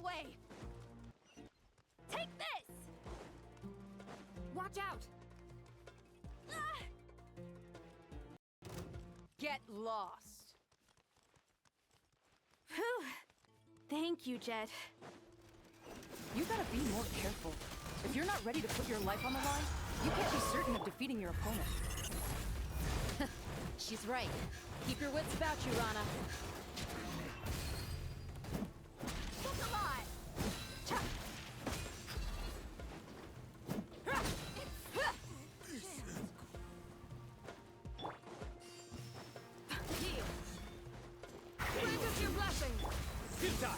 way! Take this! Watch out! Ah! Get lost! Whew! Thank you, Jet. You gotta be more careful. If you're not ready to put your life on the line, you can't be certain of defeating your opponent. She's right. Keep your wits about you, Rana. Look alive! Cha! Heal! Grant us your blessing! Futa!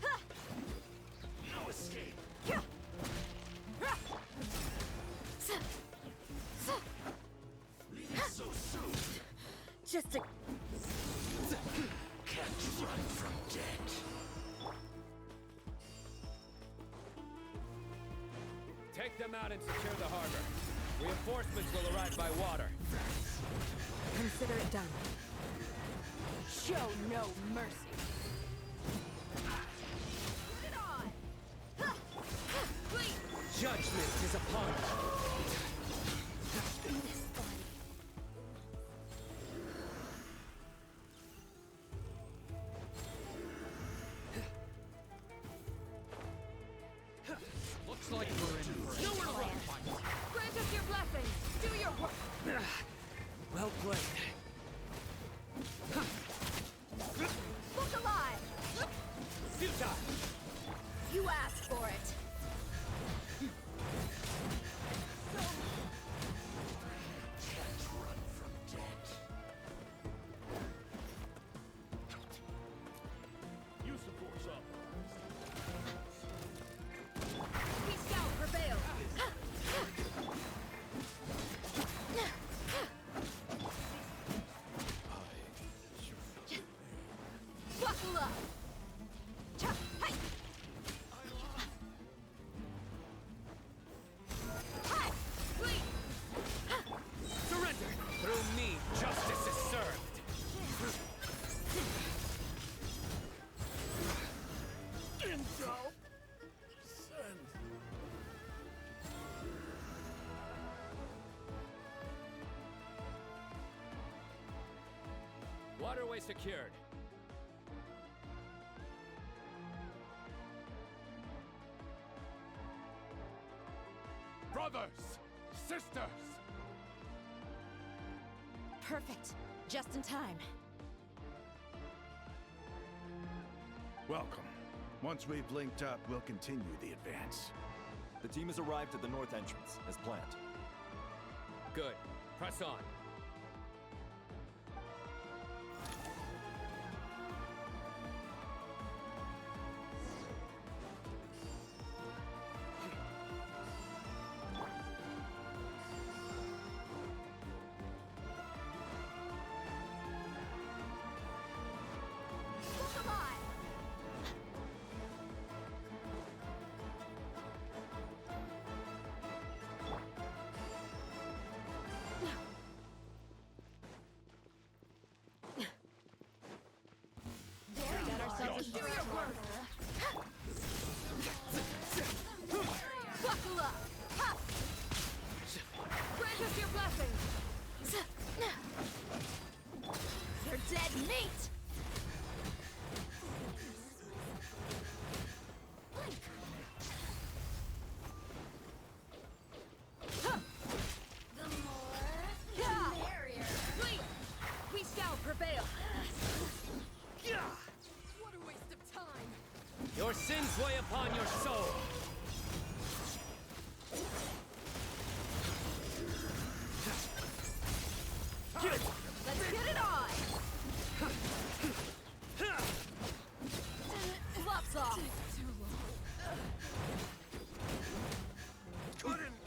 Ha! No escape! Leaving so soon! Just a... Can't run from death! Take them out and secure the harbor. Reinforcements will arrive by water. Consider it done. Show no mercy. Put it on! Please! Judgment is upon us. Looks like we're in for Nowhere to run! Grant us your blessing! Do your work! Well played. Look alive! Futa! You asked for it! Can't run from death. Use the force up. We shall prevail! Buckle up! Cha! Hey! Hi! Please! Surrender! Through me, justice is served! Info! Send. Waterway secured. Brothers! Sisters! Perfect. Just in time. Welcome. Once we've linked up, we'll continue the advance. The team has arrived at the north entrance, as planned. Good. Press on. Look alive! Got ourselves a do your work! Buckle up! Ha! Grant us your blessing! You're dead meat! The more, the merrier. Please, we shall prevail. What a waste of time. Your sins weigh upon your soul! Let's get it on. Gloves off. Couldn't!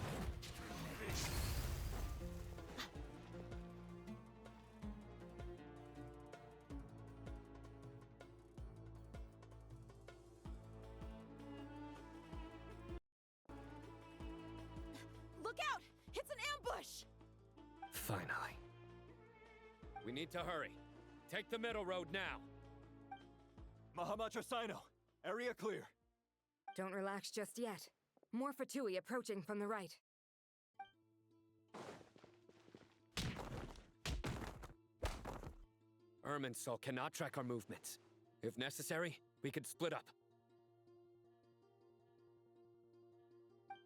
Look out! It's an ambush! Finally. We need to hurry. Take the middle road now. Mahamatra Sino, area clear. Don't relax just yet. More Fatui approaching from the right. Irminsul cannot track our movements. If necessary, we could split up.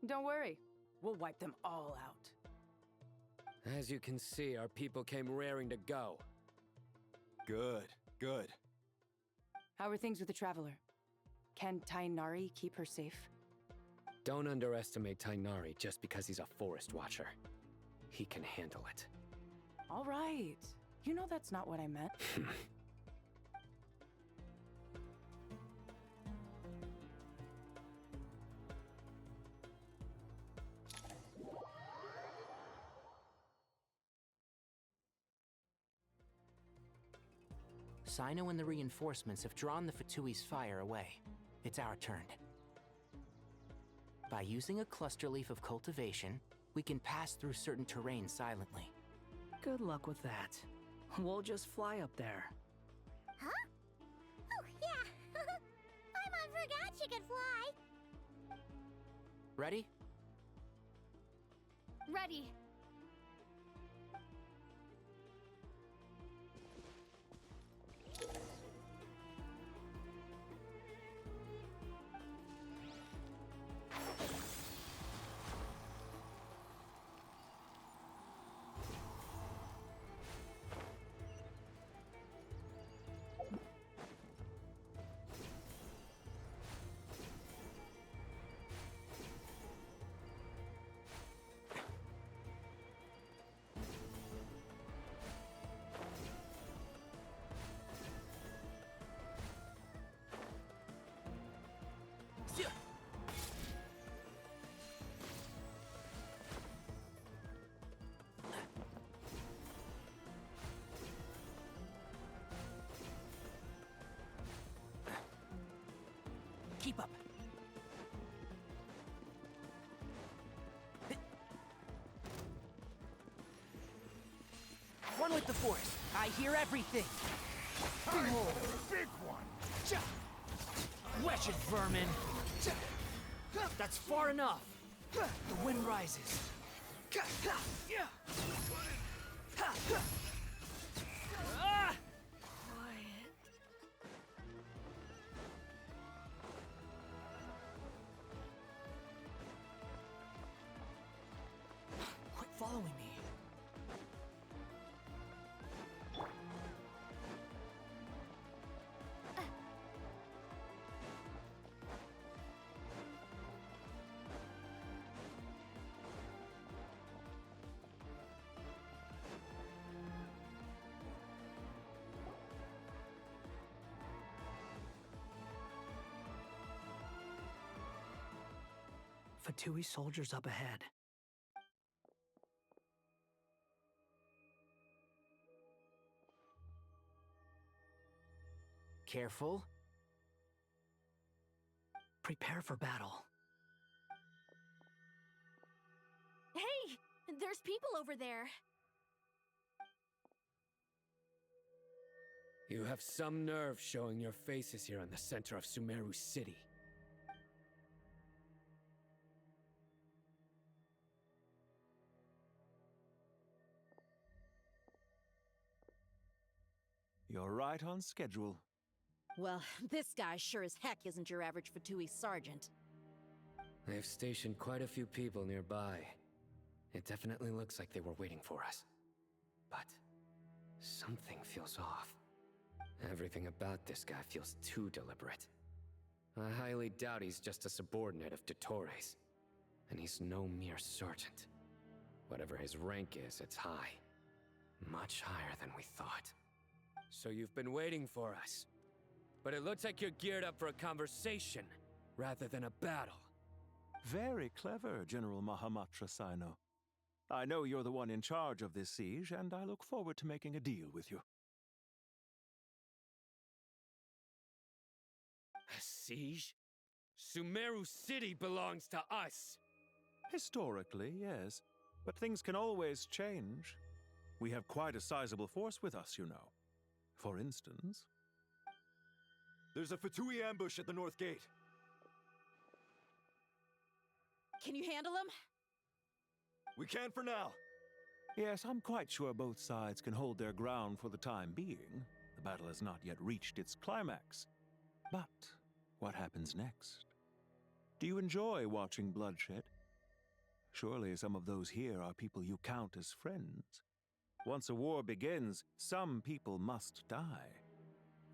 Don't worry. We'll wipe them all out. As you can see, our people came raring to go. Good, good. How are things with the Traveler? Can Tainari keep her safe? Don't underestimate Tainari just because he's a forest watcher. He can handle it. All right. You know that's not what I meant. Sino and the reinforcements have drawn the Fatui's fire away. It's our turn. By using a cluster leaf of cultivation, we can pass through certain terrain silently. Good luck with that. We'll just fly up there. Huh? Oh, yeah. I forgot she could fly. Ready? Ready. Keep up. One with the force. I hear everything. Big one! Wedge it, vermin. That's far enough. The wind rises. Quit following me. Fatui soldiers up ahead. Careful. Prepare for battle. Hey, there's people over there. You have some nerve showing your faces here in the center of Sumeru City. You're right on schedule. Well, this guy sure as heck isn't your average Fatui sergeant. They've stationed quite a few people nearby. It definitely looks like they were waiting for us. But something feels off. Everything about this guy feels too deliberate. I highly doubt he's just a subordinate of Dottores. And he's no mere sergeant. Whatever his rank is, it's high. Much higher than we thought. So you've been waiting for us. But it looks like you're geared up for a conversation, rather than a battle. Very clever, General Mahamatra Sino. I know you're the one in charge of this siege, and I look forward to making a deal with you. A siege? Sumeru City belongs to us! Historically, yes. But things can always change. We have quite a sizable force with us, you know. For instance... There's a Fatui ambush at the north gate. Can you handle him? We can for now. Yes, I'm quite sure both sides can hold their ground for the time being. The battle has not yet reached its climax. But what happens next? Do you enjoy watching bloodshed? Surely some of those here are people you count as friends. Once a war begins, some people must die.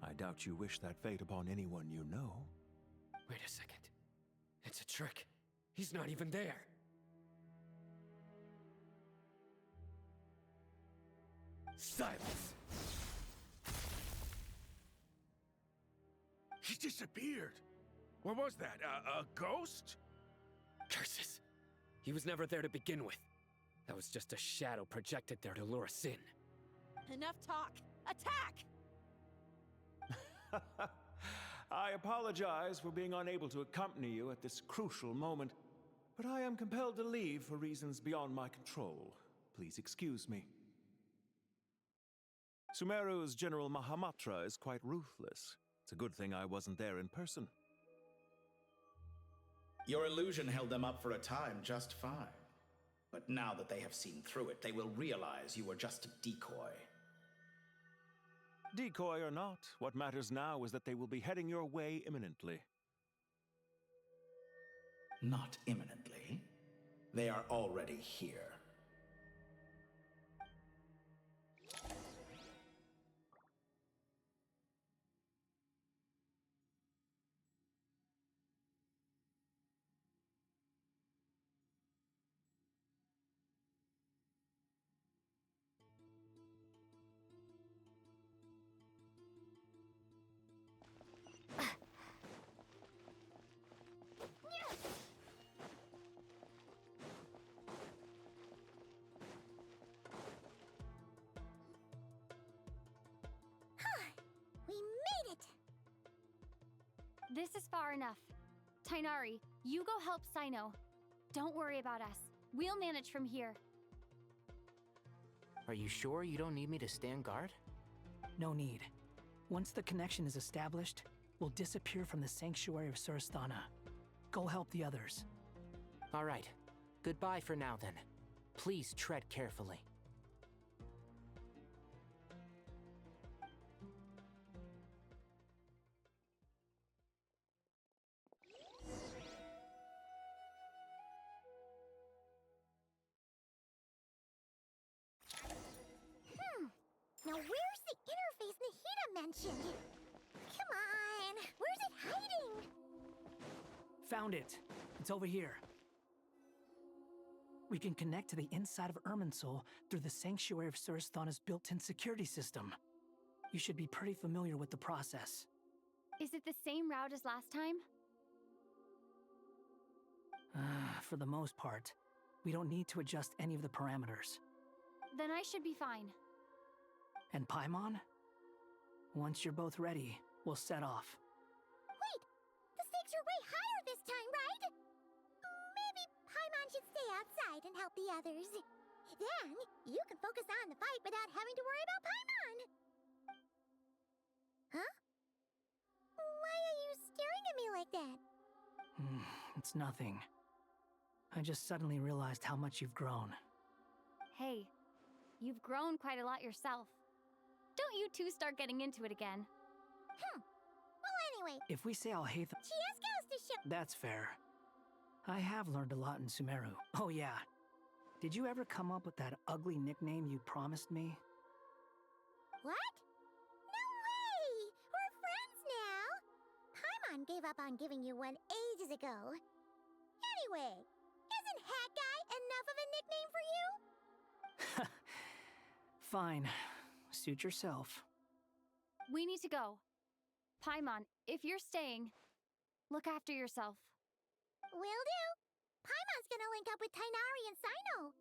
I doubt you wish that fate upon anyone you know. Wait a second. It's a trick. He's not even there. Silence! He disappeared. What was that? A ghost? Curses! He was never there to begin with. That was just a shadow projected there to lure us in. Enough talk. Attack! I apologize for being unable to accompany you at this crucial moment, but I am compelled to leave for reasons beyond my control. Please excuse me. Sumeru's General Mahamatra is quite ruthless. It's a good thing I wasn't there in person. Your illusion held them up for a time just fine. But now that they have seen through it, they will realize you were just a decoy. Decoy or not, what matters now is that they will be heading your way imminently. Not imminently. They are already here. This is far enough. Tainari, you go help Sino. Don't worry about us. We'll manage from here. Are you sure you don't need me to stand guard? No need. Once the connection is established, we'll disappear from the sanctuary of Surasthana. Go help the others. All right. Goodbye for now, then. Please tread carefully. Now where's the interface Nahida mentioned? Come on, where's it hiding? Found it. It's over here. We can connect to the inside of Irminsul through the Sanctuary of Surasthana's built-in security system. You should be pretty familiar with the process. Is it the same route as last time? For the most part, we don't need to adjust any of the parameters. Then I should be fine. And Paimon? Once you're both ready, we'll set off. Wait! The stakes are way higher this time, right? Maybe Paimon should stay outside and help the others. Then, you can focus on the fight without having to worry about Paimon. Huh? Why are you staring at me like that? It's nothing. I just suddenly realized how much you've grown. Hey, you've grown quite a lot yourself. Don't you two start getting into it again. Well, anyway, If we say I'll hate them, she just goes to show. that's fair. I have learned a lot in Sumeru. Oh yeah. Did you ever come up with that ugly nickname you promised me? What? No way! We're friends now! Paimon gave up on giving you one ages ago. Anyway, isn't Hat Guy enough of a nickname for you? Fine. Suit yourself. We need to go. Paimon, if you're staying, look after yourself. Will do. Paimon's gonna link up with Tainari and Sino.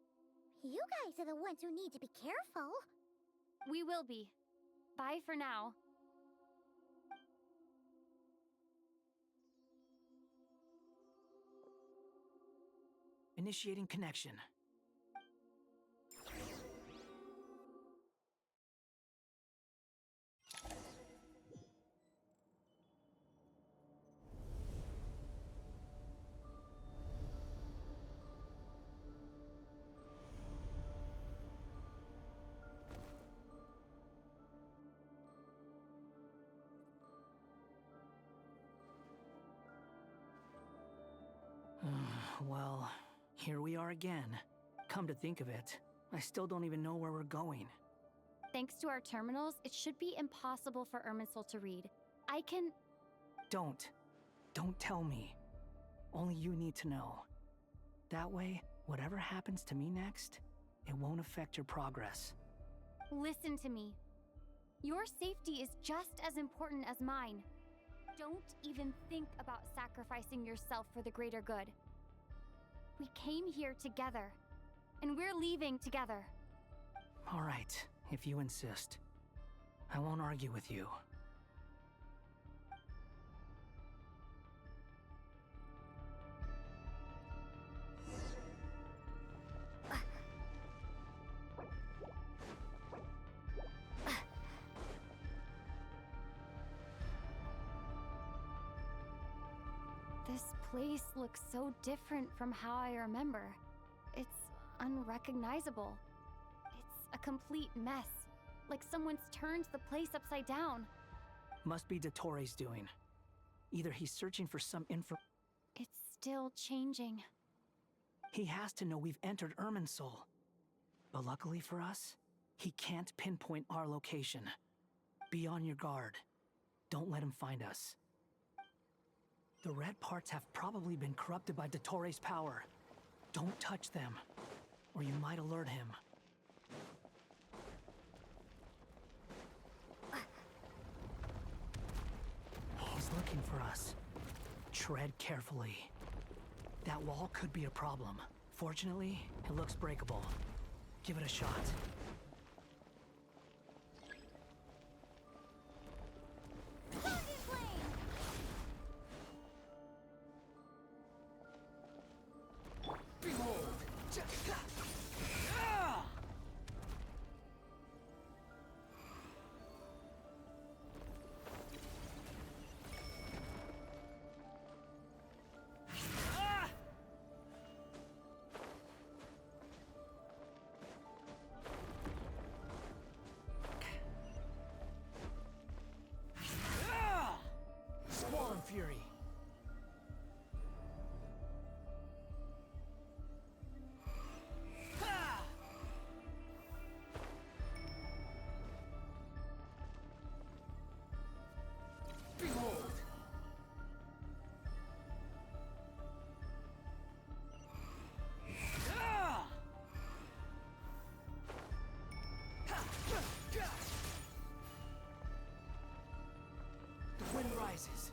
You guys are the ones who need to be careful. We will be. Bye for now. Initiating connection. Well, here we are again. Come to think of it, I still don't even know where we're going. Thanks to our terminals, it should be impossible for Irminsul to read. I can... Don't. Don't tell me. Only you need to know. That way, whatever happens to me next, it won't affect your progress. Listen to me. Your safety is just as important as mine. Don't even think about sacrificing yourself for the greater good. We came here together, and we're leaving together. All right, if you insist. I won't argue with you. This place looks so different from how I remember. It's unrecognizable. It's a complete mess. Like someone's turned the place upside down. Must be Dottoro's doing. Either he's searching for some info. It's still changing. He has to know we've entered Irminsul. But luckily for us, he can't pinpoint our location. Be on your guard. Don't let him find us. The red parts have probably been corrupted by Dottoro's power. Don't touch them, or you might alert him. He's looking for us. Tread carefully. That wall could be a problem. Fortunately, it looks breakable. Give it a shot. Fury. Behold! The wind rises.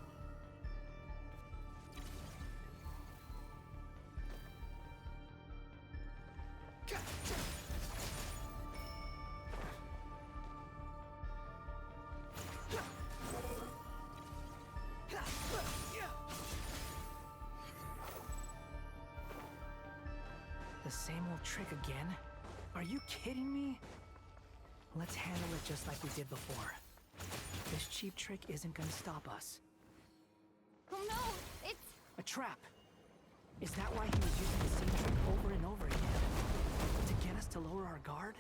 The same old trick again? Are you kidding me? Let's handle it just like we did before. This cheap trick isn't gonna stop us. Oh no! It's... A trap! Is that why he was using the same trick over and over again? To get us to lower our guard?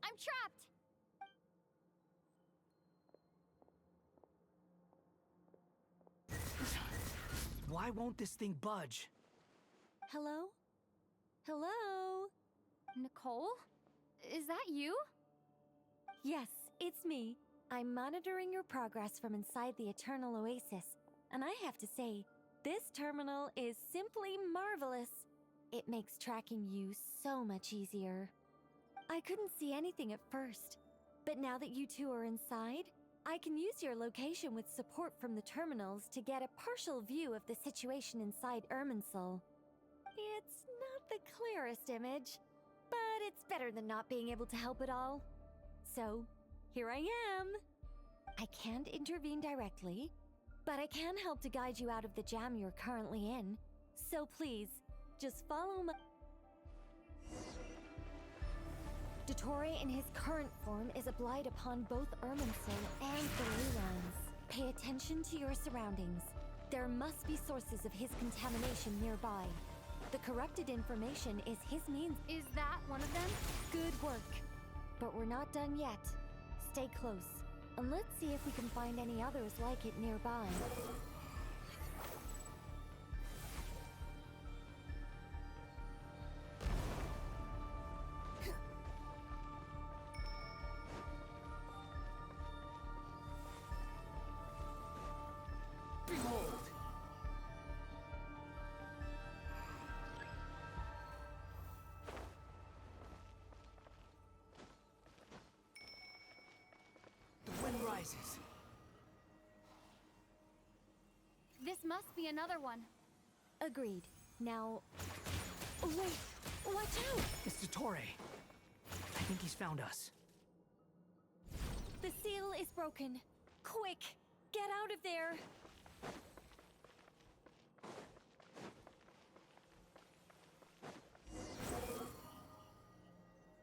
I'm trapped! Why won't this thing budge? Hello? Hello? Nicole? Is that you? Yes, it's me. I'm monitoring your progress from inside the Eternal Oasis, and I have to say, this terminal is simply marvelous. It makes tracking you so much easier. I couldn't see anything at first, but now that you two are inside, I can use your location with support from the terminals to get a partial view of the situation inside Irminsul. It's not the clearest image, but it's better than not being able to help at all. So, here I am. I can't intervene directly, but I can help to guide you out of the jam you're currently in. So please, just follow my... Dottore in his current form is a blight upon both Irminsul and the Leylands. Pay attention to your surroundings. There must be sources of his contamination nearby. The corrupted information is his means. Is that one of them? Good work. But we're not done yet. Stay close, and let's see if we can find any others like it nearby. Behold! The wind rises. This must be another one. Agreed. Now... Wait! Watch out! It's Dottore. I think he's found us. The seal is broken. Quick! Get out of there!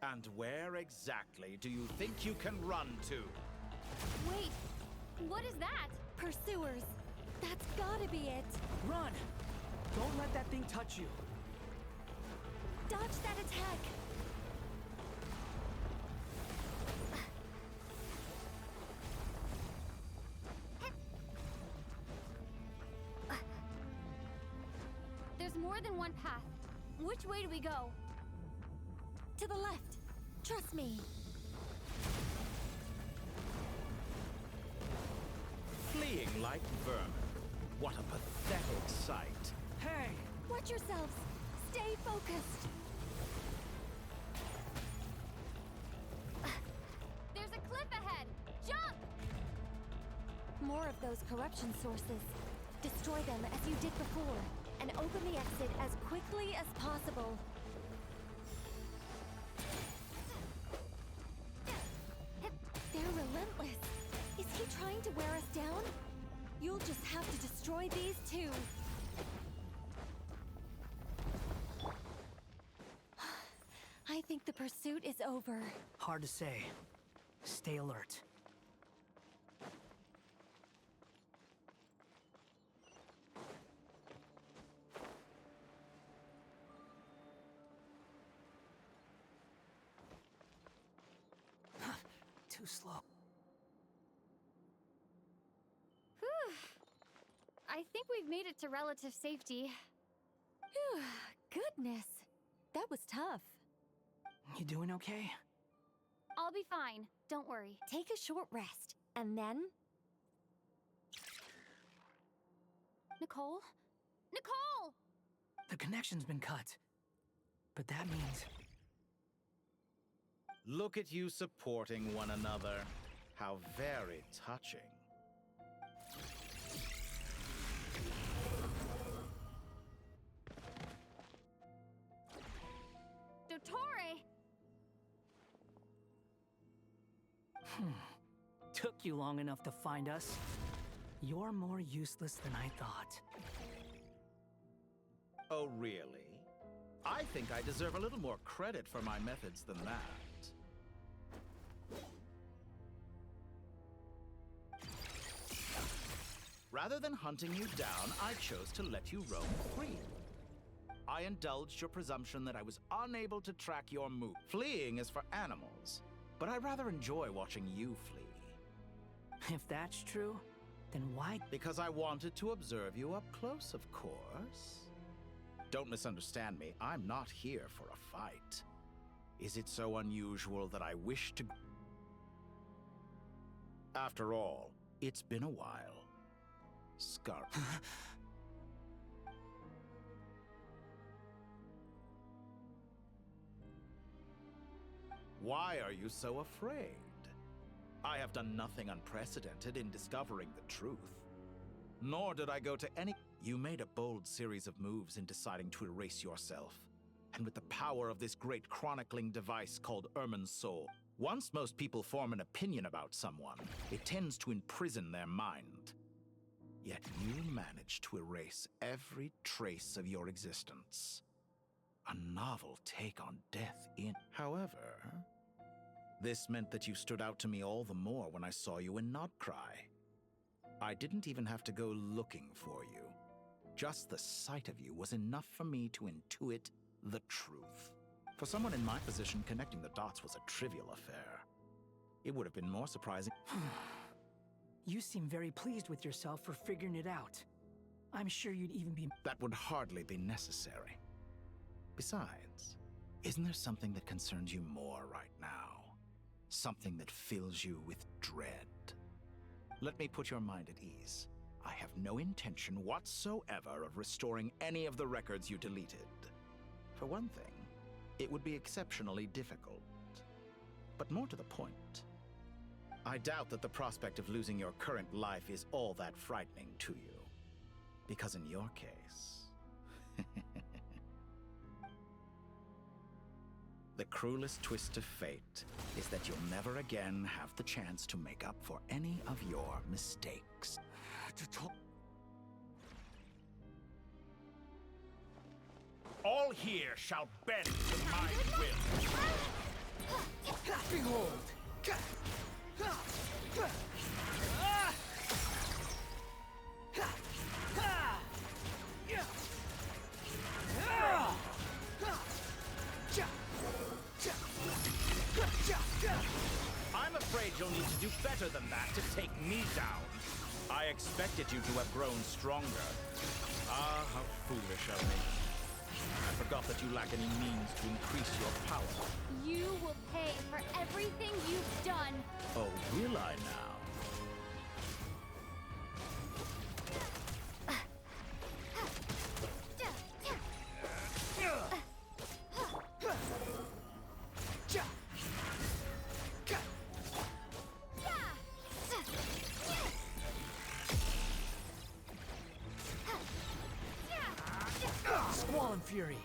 And where exactly do you think you can run to? Wait, what is that? Pursuers! That's gotta be it! Run! Don't let that thing touch you. Dodge that attack! There's more than one path. Which way do we go? To the left! Trust me! Fleeing like vermin. What a pathetic sight. Hey! Watch yourselves! Stay focused! There's a cliff ahead! Jump! More of those corruption sources. Destroy them as you did before, and open the exit as quickly as possible. They're relentless. Is he trying to wear us down? You'll just have to destroy these too. I think the pursuit is over. Hard to say. Stay alert. Too slow. Whew. I think we've made it to relative safety. Phew, goodness. That was tough. You doing okay? I'll be fine. Don't worry. Take a short rest, and then... Nicole? Nicole! The connection's been cut. But that means... Look at you supporting one another. How very touching. Dottore! Took you long enough to find us. You're more useless than I thought. Oh, really? I think I deserve a little more credit for my methods than that. Rather than hunting you down, I chose to let you roam free. I indulged your presumption that I was unable to track your move. Fleeing is for animals, but I rather enjoy watching you flee. If that's true, then why? Because I wanted to observe you up close, of course. Don't misunderstand me, I'm not here for a fight. Is it so unusual that I wish to... After all, it's been a while. Scarp. Why are you so afraid? I have done nothing unprecedented in discovering the truth. Nor did I go to any... You made a bold series of moves in deciding to erase yourself. And with the power of this great chronicling device called Irminsul, Once most people form an opinion about someone, it tends to imprison their mind. Yet you managed to erase every trace of your existence. A novel take on death in... However, this meant that you stood out to me all the more when I saw you in Nodcry. I didn't even have to go looking for you. Just the sight of you was enough for me to intuit the truth. For someone in my position, connecting the dots was a trivial affair. It would have been more surprising... You seem very pleased with yourself for figuring it out. I'm sure you'd even be... That would hardly be necessary. Besides, isn't there something that concerns you more right now? Something that fills you with dread? Let me put your mind at ease. I have no intention whatsoever of restoring any of the records you deleted. For one thing, it would be exceptionally difficult. But more to the point, I doubt that the prospect of losing your current life is all that frightening to you. Because in your case... the cruelest twist of fate is that you'll never again have the chance to make up for any of your mistakes. All here shall bend to my will. Behold! I'm afraid you'll need to do better than that to take me down. I expected you to have grown stronger. Ah, how foolish of me. I forgot that you lack any means to increase your power. You will pay for everything you've done. Oh, will I now? Squall and Fury.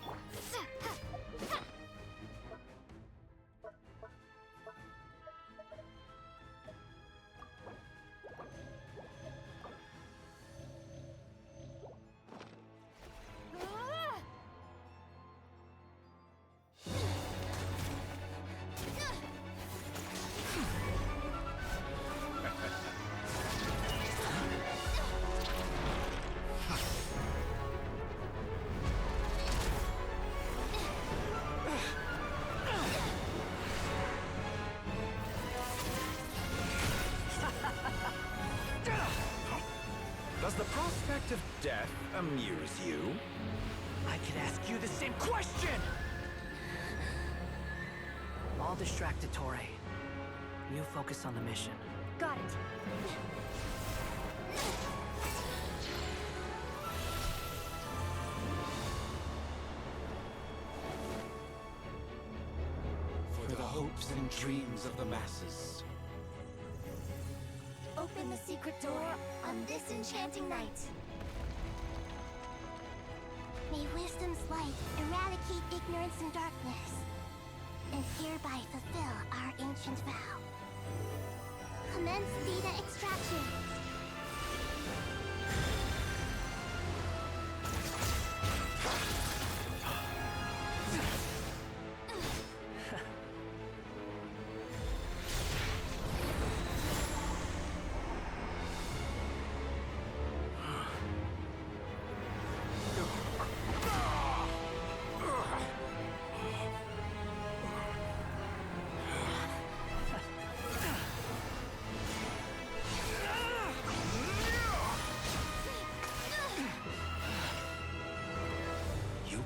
Does the prospect of death amuse you? I could ask you the same question! I'll distract Ettore. You focus on the mission. Got it. For the hopes and dreams of the masses. Open the secret door on this enchanting night. May wisdom's light eradicate ignorance and darkness, and hereby fulfill our ancient vow. Commence data extraction.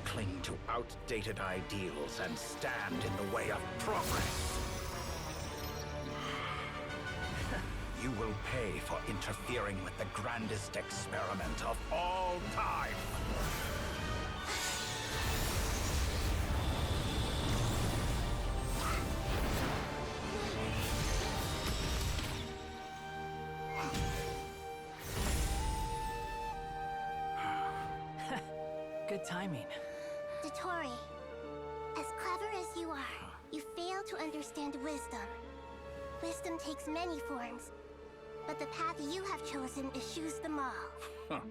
Cling to outdated ideals and stand in the way of progress. You will pay for interfering with the grandest experiment of all time. Good timing. Ettore, as clever as you are, you fail to understand wisdom. Wisdom takes many forms, but the path you have chosen eschews them all. Huh.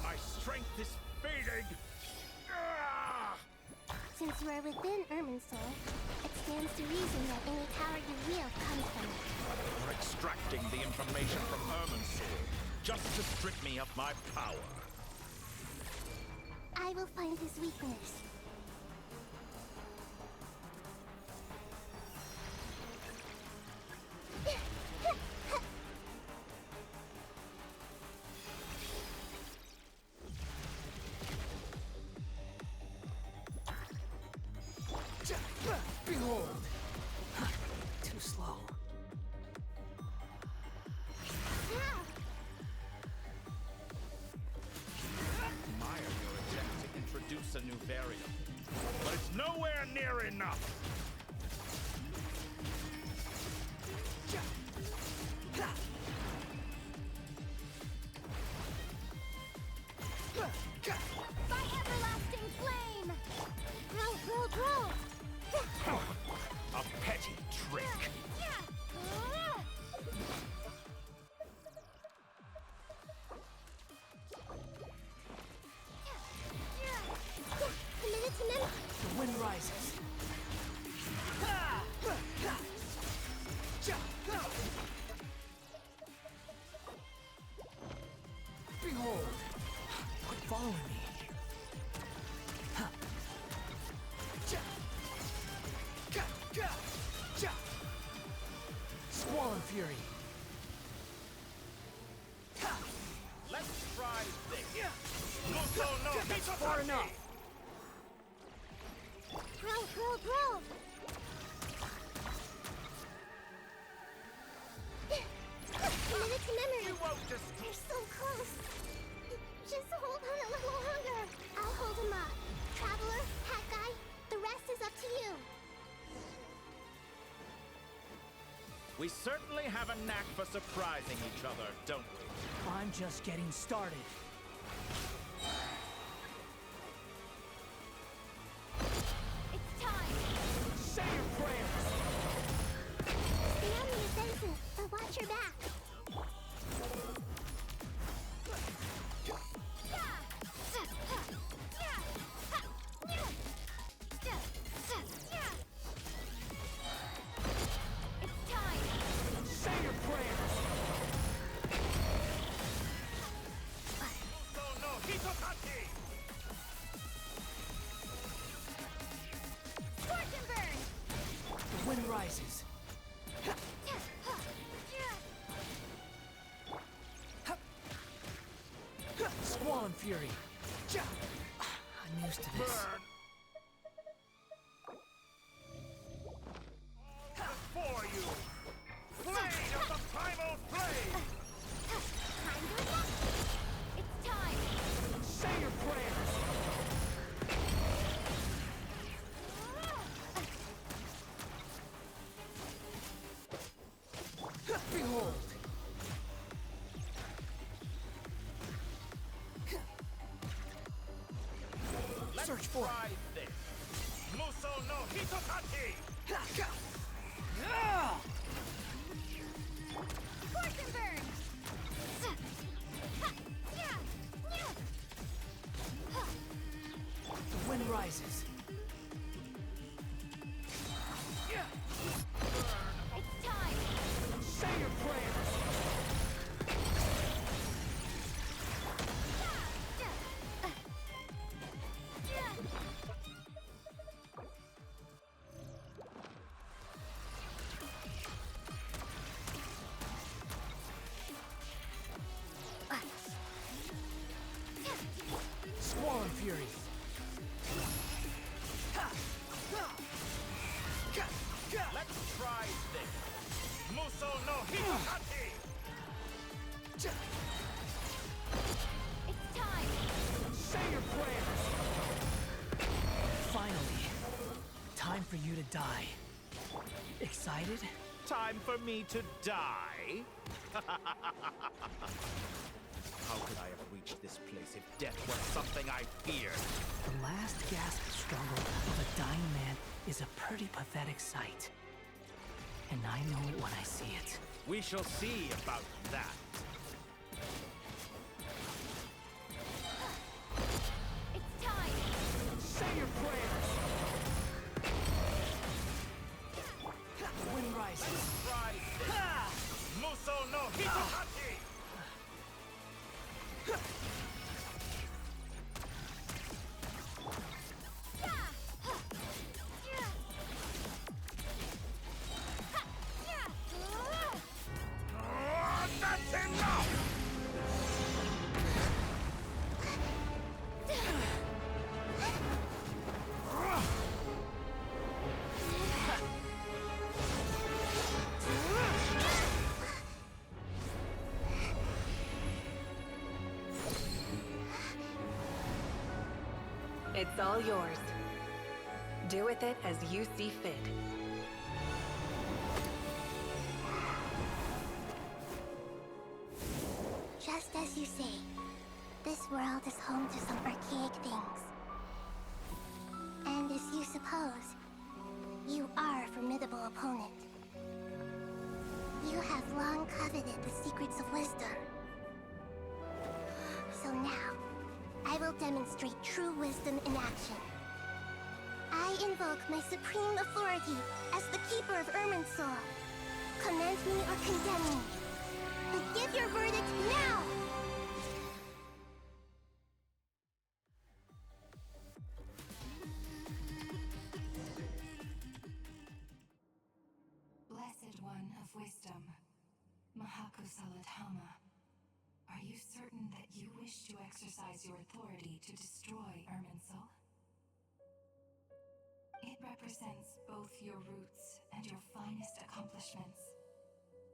My strength is fading. Since you are within Irminsul, it stands to reason that any power you wield comes from it. You're extracting the information from Irminsul just to strip me of my power. I will find his weakness. Behold! Too slow. Admire your attempt to introduce a new variable, but it's nowhere near enough. By everlasting flame! Grow! A petty trick. Committed to memory. The wind rises. Behold! Quit following me. Squall Fury. Let's try this. No, That's far enough. Grow! Committed to memory. You won't just... You're so close. Just hold on a little longer. I'll hold him up. Traveler, Hat Guy, the rest is up to you. We certainly have a knack for surprising each other, don't we? I'm just getting started. It's time. Say your prayers. The enemy is innocent, but watch your back. It's time. Say your prayers. No, Hitokaki! Scorch and burn. The wind rises. Squall and Fury. I'm used to this. Burn! For you! Blade of the primal flame! Time to attack. It's time. Say your prayers. Behold. Let's Search for try this. Muso no Hitokaki! Scorch and burn. The wind rises. It's time. Say your prayers. Squall and Fury. Let's try this. Muso no Hitokati! It's time! Say your prayers! Finally, time for you to die. Excited? Time for me to die? How could I have reached this place if death was something I feared? The last gasp struggle of a dying man is a pretty pathetic sight. And I know it when I see it. We shall see about that. It's time! Say your prayers! The wind rises. Muso no Hitokati! That's enough! It's all yours. Do with it as you see fit. Just as you say, this world is home to some archaic things. And as you suppose, you are a formidable opponent. You have long coveted the secrets of wisdom. So now, I will demonstrate true wisdom in action. I invoke my supreme authority as the keeper of Irminsul. Commend me or condemn me. But give your verdict now! Blessed One of Wisdom, Mahakusaladhama, are you certain that you wish to exercise your authority to destroy Irminsul? It represents both your roots and your finest accomplishments.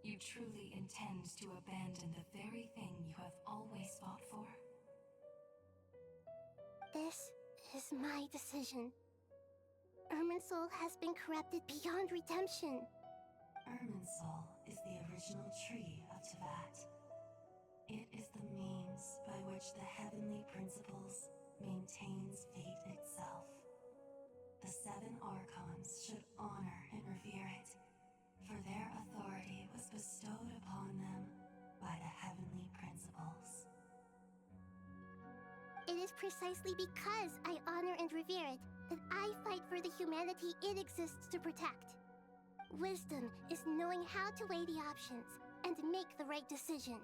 You truly intend to abandon the very thing you have always fought for? This is my decision. Irminsul has been corrupted beyond redemption. Irminsul is the original tree of Tevat. It is the means by which the heavenly principles maintains fate itself. The seven Archons should honor and revere it, for their authority was bestowed upon them by the heavenly principles. It is precisely because I honor and revere it that I fight for the humanity it exists to protect. Wisdom is knowing how to weigh the options and make the right decision.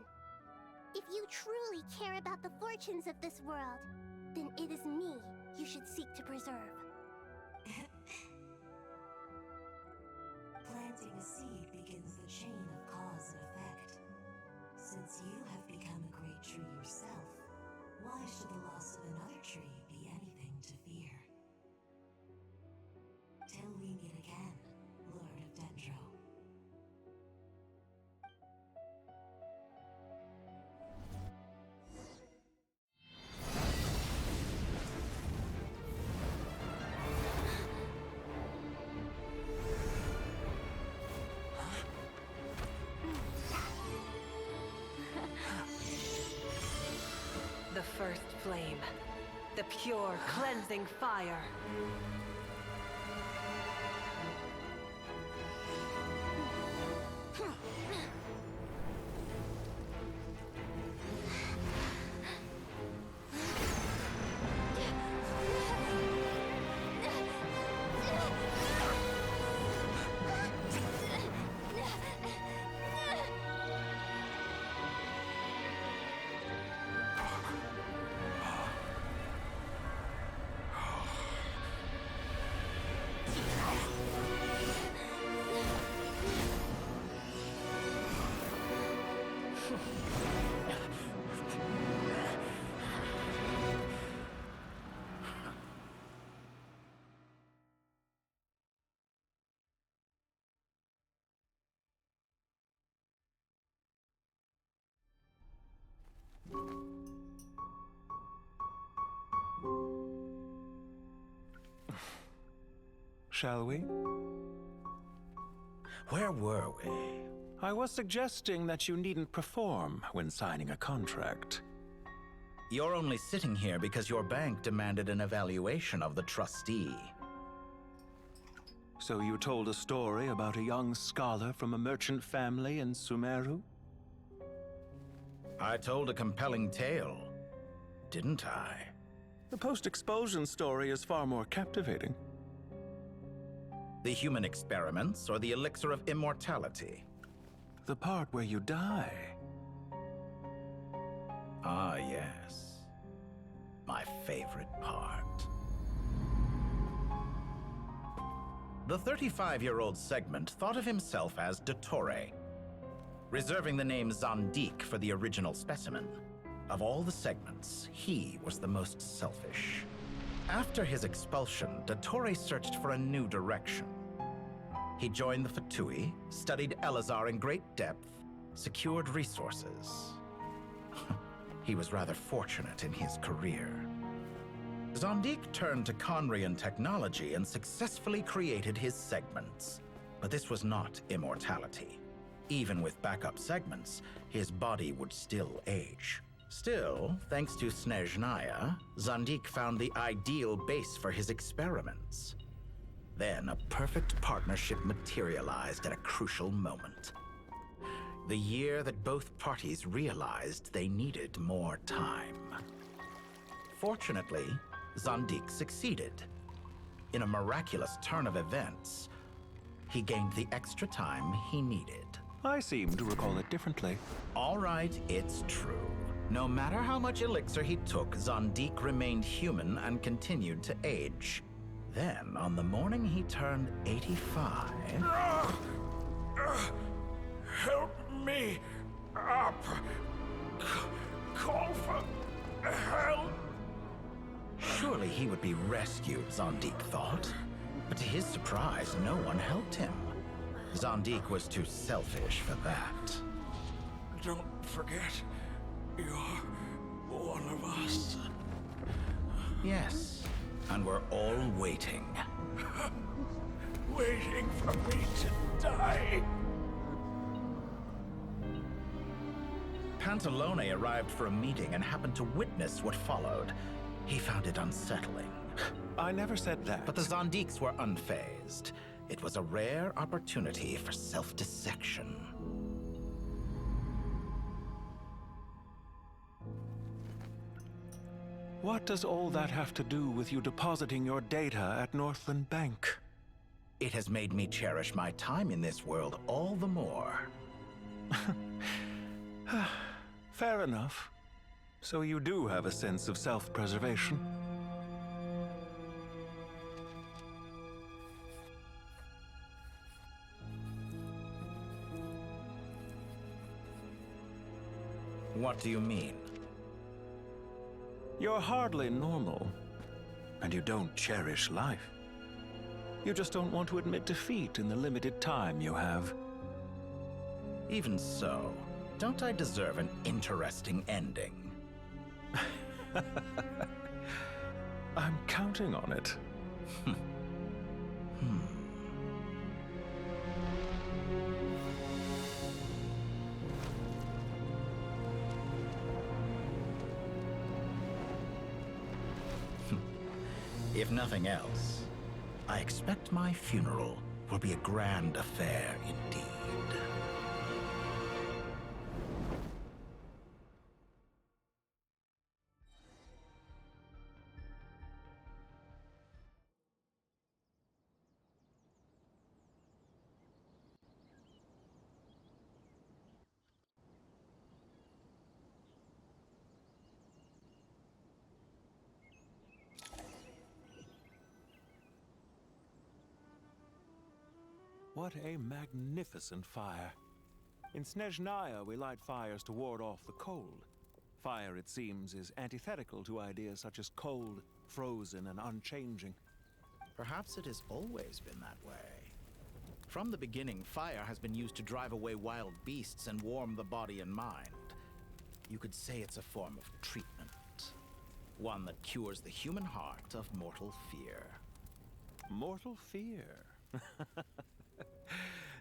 If you truly care about the fortunes of this world, then it is me you should seek to preserve. Planting a seed begins the chain of cause and effect. Since you have become a great tree yourself, why should the loss of another tree be anything to fear? Till we meet again, Lord of Dendro. The first flame. The pure, cleansing fire. Shall we? Where were we? I was suggesting that you needn't perform when signing a contract. You're only sitting here because your bank demanded an evaluation of the trustee. So you told a story about a young scholar from a merchant family in Sumeru? I told a compelling tale, didn't I? The post-expulsion story is far more captivating. The human experiments or the elixir of immortality? The part where you die. Ah, yes. My favorite part. The 35-year-old Segment thought of himself as Dottore, reserving the name Zandik for the original specimen. Of all the Segments, he was the most selfish. After his expulsion, Dottore searched for a new direction. He joined the Fatui, studied Elazar in great depth, secured resources. He was rather fortunate in his career. Zandik turned to Conrian technology and successfully created his segments. But this was not immortality. Even with backup segments, his body would still age. Still, thanks to Snezhnaya, Zandik found the ideal base for his experiments. Then a perfect partnership materialized at a crucial moment. The year that both parties realized they needed more time. Fortunately, Zandik succeeded. In a miraculous turn of events, he gained the extra time he needed. I seem to recall it differently. All right, it's true. No matter how much elixir he took, Zandik remained human and continued to age. Then, on the morning he turned 85... Help me up! Call for help! Surely he would be rescued, Zandik thought. But to his surprise, no one helped him. Zandik was too selfish for that. Don't forget, you're one of us. Yes, and we're all waiting. Waiting for me to die. Pantalone arrived for a meeting and happened to witness what followed. He found it unsettling. I never said that. But the Zandiks were unfazed. It was a rare opportunity for self-dissection. What does all that have to do with you depositing your data at Northland Bank? It has made me cherish my time in this world all the more. Fair enough. So you do have a sense of self-preservation. What do you mean? You're hardly normal, and you don't cherish life. You just don't want to admit defeat in the limited time you have. Even so, don't I deserve an interesting ending? I'm counting on it. If nothing else, I expect my funeral will be a grand affair indeed. What a magnificent fire. In Snezhnaya, we light fires to ward off the cold. Fire, it seems, is antithetical to ideas such as cold, frozen, and unchanging. Perhaps it has always been that way. From the beginning, fire has been used to drive away wild beasts and warm the body and mind. You could say it's a form of treatment. One that cures the human heart of mortal fear. Mortal fear?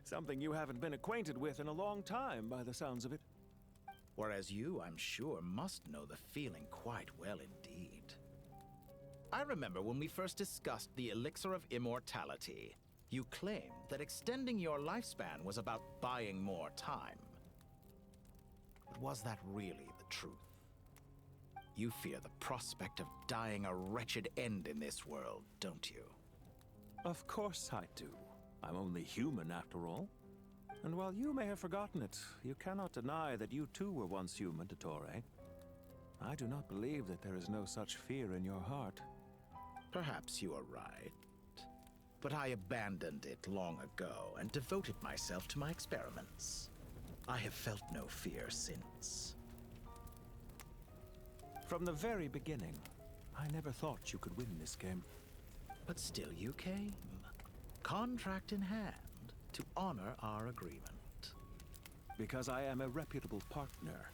Something you haven't been acquainted with in a long time, by the sounds of it. Whereas you, I'm sure, must know the feeling quite well indeed. I remember when we first discussed the elixir of immortality, you claimed that extending your lifespan was about buying more time. But was that really the truth? You fear the prospect of dying a wretched end in this world, don't you? Of course I do. I'm only human, after all. And while you may have forgotten it, you cannot deny that you too were once human, Dottore. I do not believe that there is no such fear in your heart. Perhaps you are right. But I abandoned it long ago and devoted myself to my experiments. I have felt no fear since. From the very beginning, I never thought you could win this game. But still you came, contract in hand, to honor our agreement. Because I am a reputable partner.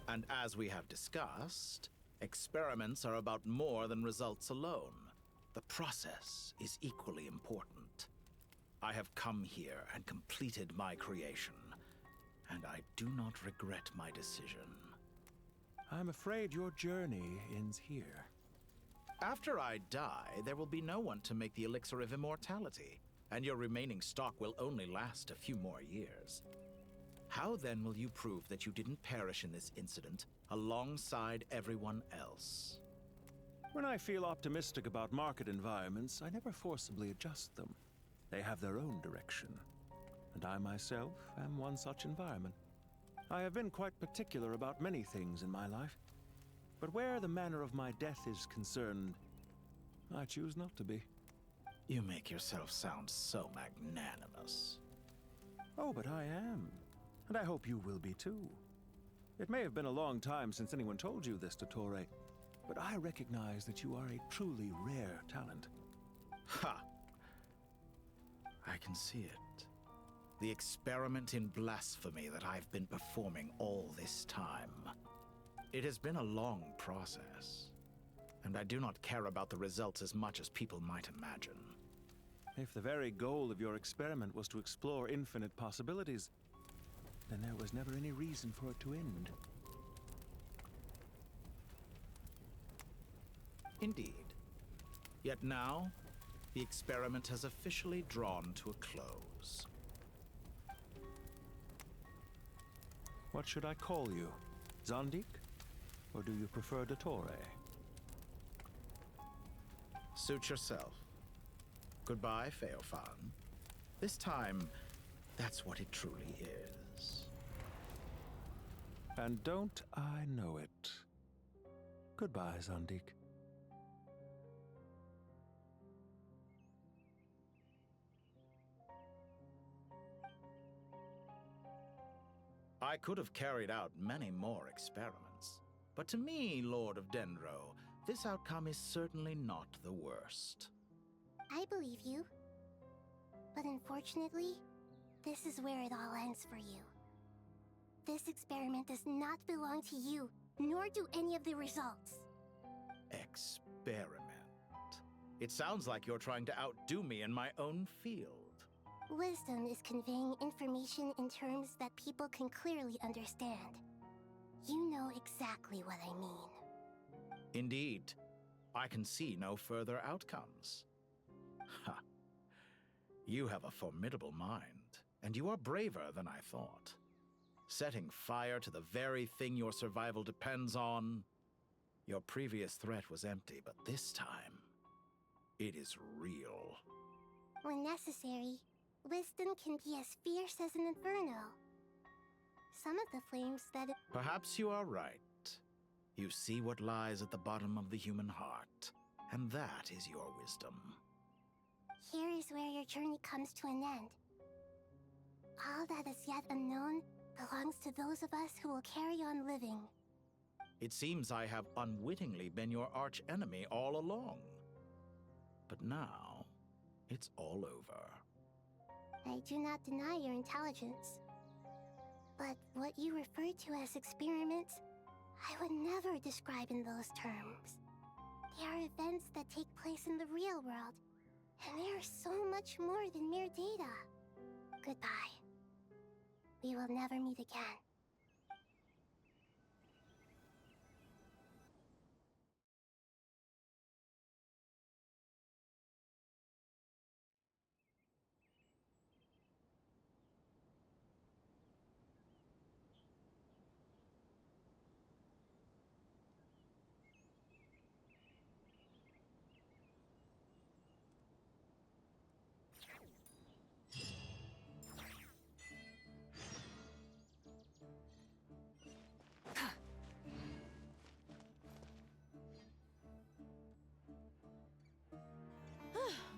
And as we have discussed, experiments are about more than results alone. The process is equally important. I have come here and completed my creation, and I do not regret my decision. I'm afraid your journey ends here. After I die, there will be no one to make the elixir of immortality, and your remaining stock will only last a few more years. How then will you prove that you didn't perish in this incident alongside everyone else? When I feel optimistic about market environments, I never forcibly adjust them. They have their own direction, and I myself am one such environment. I have been quite particular about many things in my life, but where the manner of my death is concerned, I choose not to be. You make yourself sound so magnanimous. Oh, but I am, and I hope you will be too. It may have been a long time since anyone told you this, Dottore, but I recognize that you are a truly rare talent. Ha! I can see it. The experiment in blasphemy that I've been performing all this time. It has been a long process, and I do not care about the results as much as people might imagine. If the very goal of your experiment was to explore infinite possibilities, then there was never any reason for it to end. Indeed. Yet now, the experiment has officially drawn to a close. What should I call you? Zondik? Or do you prefer Dottore? Suit yourself. Goodbye, Feofan. This time, that's what it truly is. And don't I know it? Goodbye, Zondik. I could have carried out many more experiments, but to me, Lord of Dendro, this outcome is certainly not the worst. I believe you. But unfortunately, this is where it all ends for you. This experiment does not belong to you, nor do any of the results. Experiment? It sounds like you're trying to outdo me in my own field. Wisdom is conveying information in terms that people can clearly understand. You know exactly what I mean. Indeed. I can see no further outcomes. Ha. You have a formidable mind, and you are braver than I thought. Setting fire to the very thing your survival depends on. Your previous threat was empty, but this time, it is real. When necessary, wisdom can be as fierce as an inferno. Some of the flames that it... Perhaps you are right. You see what lies at the bottom of the human heart, and that is your wisdom. Here is where your journey comes to an end. All that is yet unknown belongs to those of us who will carry on living. It seems I have unwittingly been your arch-enemy all along. But now, it's all over. I do not deny your intelligence. But what you refer to as experiments I would never describe in those terms. They are events that take place in the real world, and they are so much more than mere data. Goodbye. We will never meet again.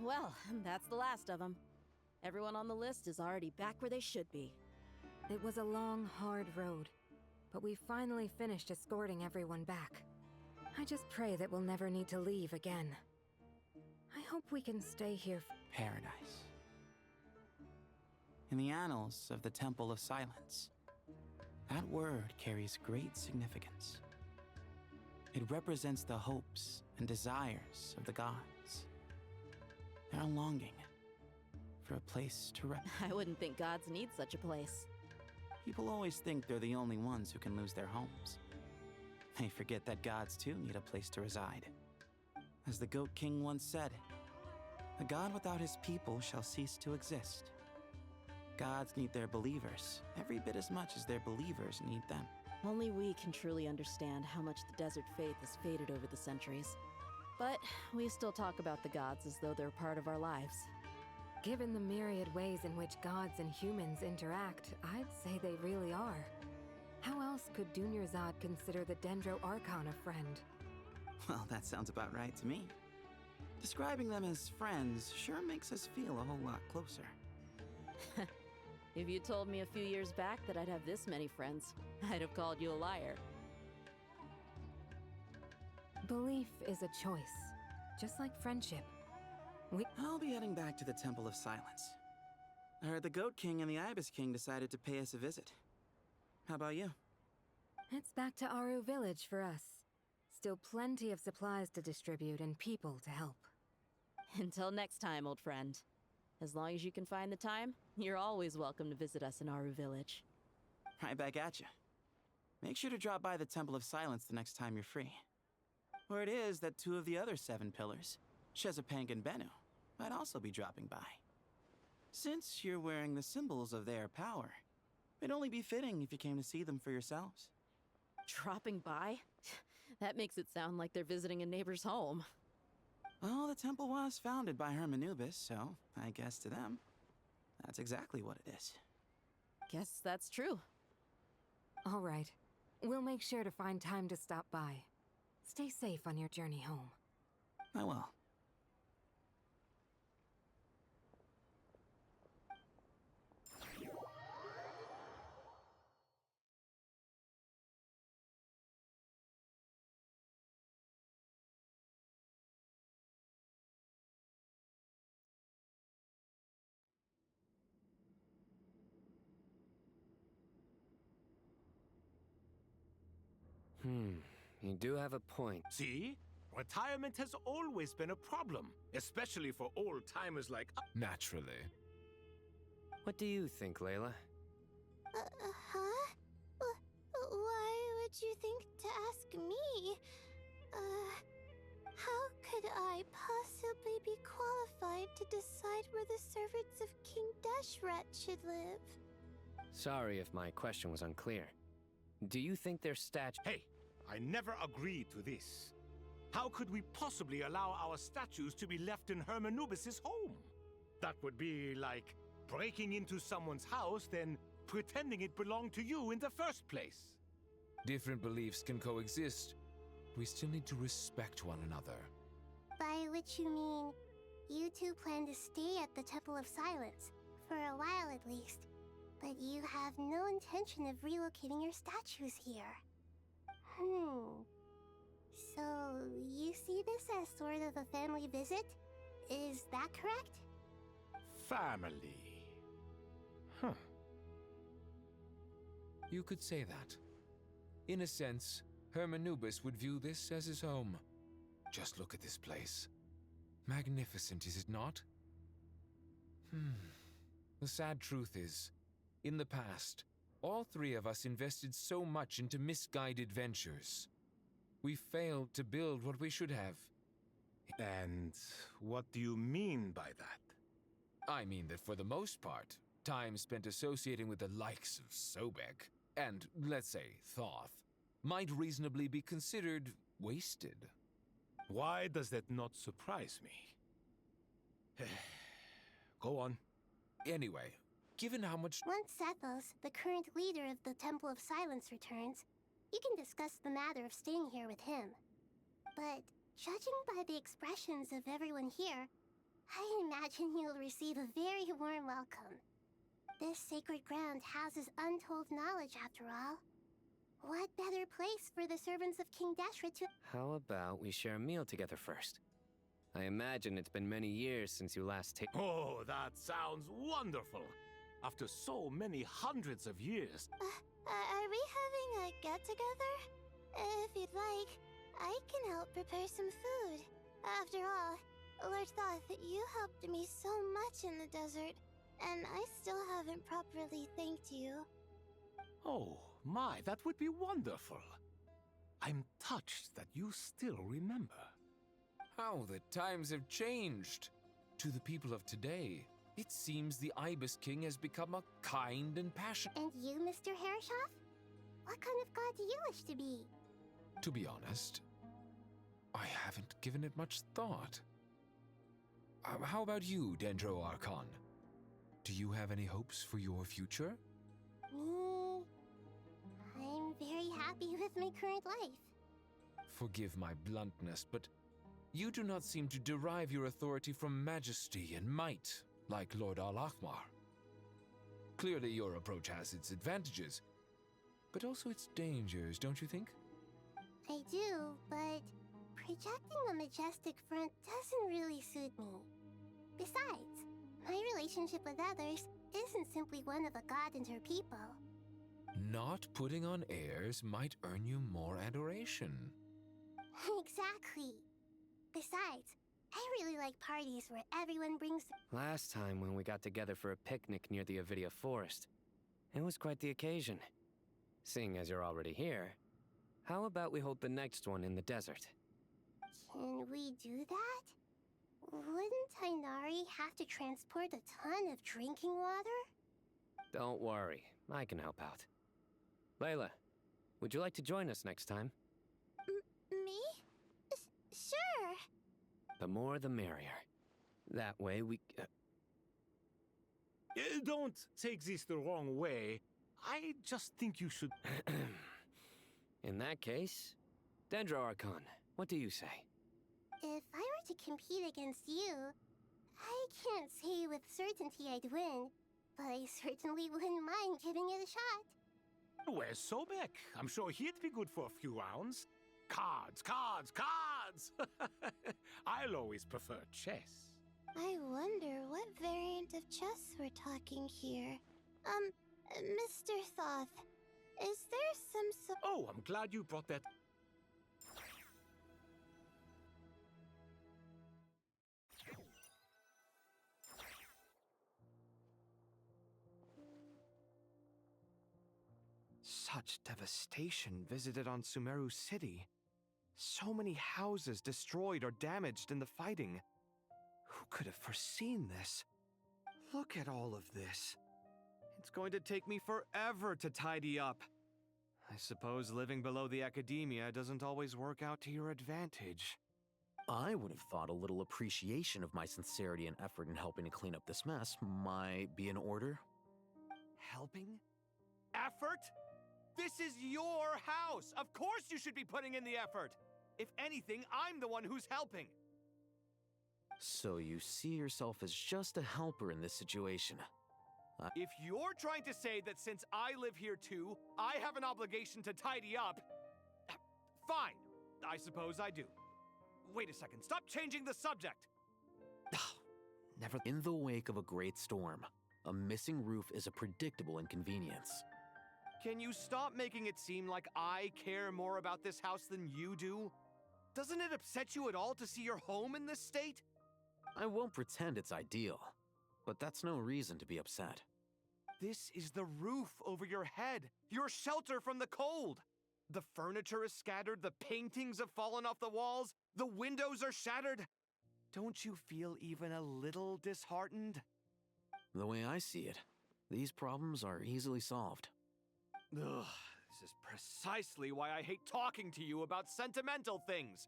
Well, that's the last of them. Everyone on the list is already back where they should be. It was a long, hard road, but we finally finished escorting everyone back. I just pray that we'll never need to leave again. I hope we can stay here. Paradise. In the annals of the Temple of Silence, that word carries great significance. It represents the hopes and desires of the gods. Their longing for a place to rest. I wouldn't think gods need such a place. People always think they're the only ones who can lose their homes. They forget that gods too need a place to reside. As the Goat King once said, "A god without his people shall cease to exist." Gods need their believers every bit as much as their believers need them. Only we can truly understand how much the desert faith has faded over the centuries. But we still talk about the gods as though they're part of our lives. Given the myriad ways in which gods and humans interact, I'd say they really are. How else could Dunyarzad consider the Dendro Archon a friend? Well, that sounds about right to me. Describing them as friends sure makes us feel a whole lot closer. If you told me a few years back that I'd have this many friends, I'd have called you a liar. Belief is a choice, just like friendship. I'll be heading back to the Temple of Silence. I heard the Goat King and the Ibis King decided to pay us a visit. How about you? It's back to Aru Village for us. Still plenty of supplies to distribute and people to help. Until next time, old friend. As long as you can find the time, you're always welcome to visit us in Aru Village. Right back at you. Make sure to drop by the Temple of Silence the next time you're free. Or it is that two of the other 7 pillars, Shezapang and Bennu, might also be dropping by. Since you're wearing the symbols of their power, it'd only be fitting if you came to see them for yourselves. Dropping by? That makes it sound like they're visiting a neighbor's home. Well, the temple was founded by Hermanubis, so I guess to them, that's exactly what it is. Guess that's true. All right. We'll make sure to find time to stop by. Stay safe on your journey home. I will. You do have a point. See? Retirement has always been a problem, especially for old-timers like us. Naturally. What do you think, Layla? Huh? Why would you think to ask me? How could I possibly be qualified to decide where the servants of King Deshret should live? Sorry if my question was unclear. Do you think their statue— Hey, I never agreed to this. How could we possibly allow our statues to be left in Hermanubis' home? That would be like breaking into someone's house, then pretending it belonged to you in the first place. Different beliefs can coexist. We still need to respect one another. By which you mean, you two plan to stay at the Temple of Silence, for a while at least, but you have no intention of relocating your statues here. So, you see this as sort of a family visit? Is that correct? Family. Huh. You could say that. In a sense, Hermanubis would view this as his home. Just look at this place. Magnificent, is it not? The sad truth is, in the past, all three of us invested so much into misguided ventures. We failed to build what we should have. And what do you mean by that? I mean that for the most part, time spent associating with the likes of Sobek, and, let's say, Thoth, might reasonably be considered wasted. Why does that not surprise me? Go on. Anyway, given how much... Once Sethos, the current leader of the Temple of Silence, returns, you can discuss the matter of staying here with him. But judging by the expressions of everyone here, I imagine you'll receive a very warm welcome. This sacred ground houses untold knowledge, after all. What better place for the servants of King Deshra to... How about we share a meal together first? I imagine it's been many years since you last Oh, that sounds wonderful! After so many hundreds of years. Are we having a get-together? If you'd like, I can help prepare some food. After all, Lord Thoth, you helped me so much in the desert, and I still haven't properly thanked you. Oh, my, that would be wonderful. I'm touched that you still remember. How the times have changed. To the people of today, it seems the Ibis King has become a kind and passionate... And you, Mr. Herreshoff? What kind of god do you wish to be? To be honest, I haven't given it much thought. How about you, Dendro Archon? Do you have any hopes for your future? Me? I'm very happy with my current life. Forgive my bluntness, but you do not seem to derive your authority from majesty and might, like Lord Al-Akhmar. Clearly your approach has its advantages, but also its dangers, don't you think? I do, but projecting a majestic front doesn't really suit me. Besides, my relationship with others isn't simply one of a god and her people. Not putting on airs might earn you more adoration. Exactly. Besides, I really like parties where everyone brings... Last time when we got together for a picnic near the Avidia Forest, it was quite the occasion. Seeing as you're already here, how about we hold the next one in the desert? Can we do that? Wouldn't Tainari have to transport a ton of drinking water? Don't worry, I can help out. Layla, would you like to join us next time? Me? Sure. The more the merrier. That way we... Don't take this the wrong way. I just think you should... In that case, Dendro Archon, what do you say? If I were to compete against you, I can't say with certainty I'd win, but I certainly wouldn't mind giving it a shot. Where's Sobek? I'm sure he'd be good for a few rounds. Cards, cards, cards! I'll always prefer chess. I wonder what variant of chess we're talking here. Mr. Thoth, is there some Oh, I'm glad you brought that... Such devastation visited on Sumeru City. So many houses destroyed or damaged in the fighting. Who could have foreseen this? Look at all of this. It's going to take me forever to tidy up. I suppose living below the academia doesn't always work out to your advantage. I would have thought a little appreciation of my sincerity and effort in helping to clean up this mess might be in order. Helping? Effort? This is your house! Of course you should be putting in the effort! If anything, I'm the one who's helping! So you see yourself as just a helper in this situation. If you're trying to say that since I live here too, I have an obligation to tidy up, fine. I suppose I do. Wait a second, stop changing the subject! Never. In the wake of a great storm, a missing roof is a predictable inconvenience. Can you stop making it seem like I care more about this house than you do? Doesn't it upset you at all to see your home in this state? I won't pretend it's ideal, but that's no reason to be upset. This is the roof over your head, your shelter from the cold. The furniture is scattered, the paintings have fallen off the walls, the windows are shattered. Don't you feel even a little disheartened? The way I see it, these problems are easily solved. Ugh, this is precisely why I hate talking to you about sentimental things.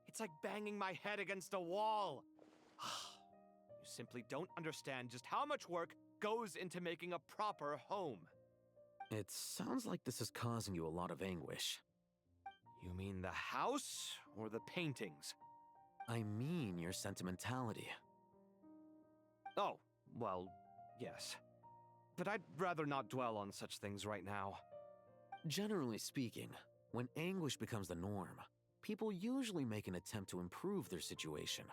It's like banging my head against a wall. You simply don't understand just how much work goes into making a proper home. It sounds like this is causing you a lot of anguish. You mean the house or the paintings? I mean your sentimentality. Oh, well, yes. But I'd rather not dwell on such things right now. Generally speaking, when anguish becomes the norm, people usually make an attempt to improve their situation.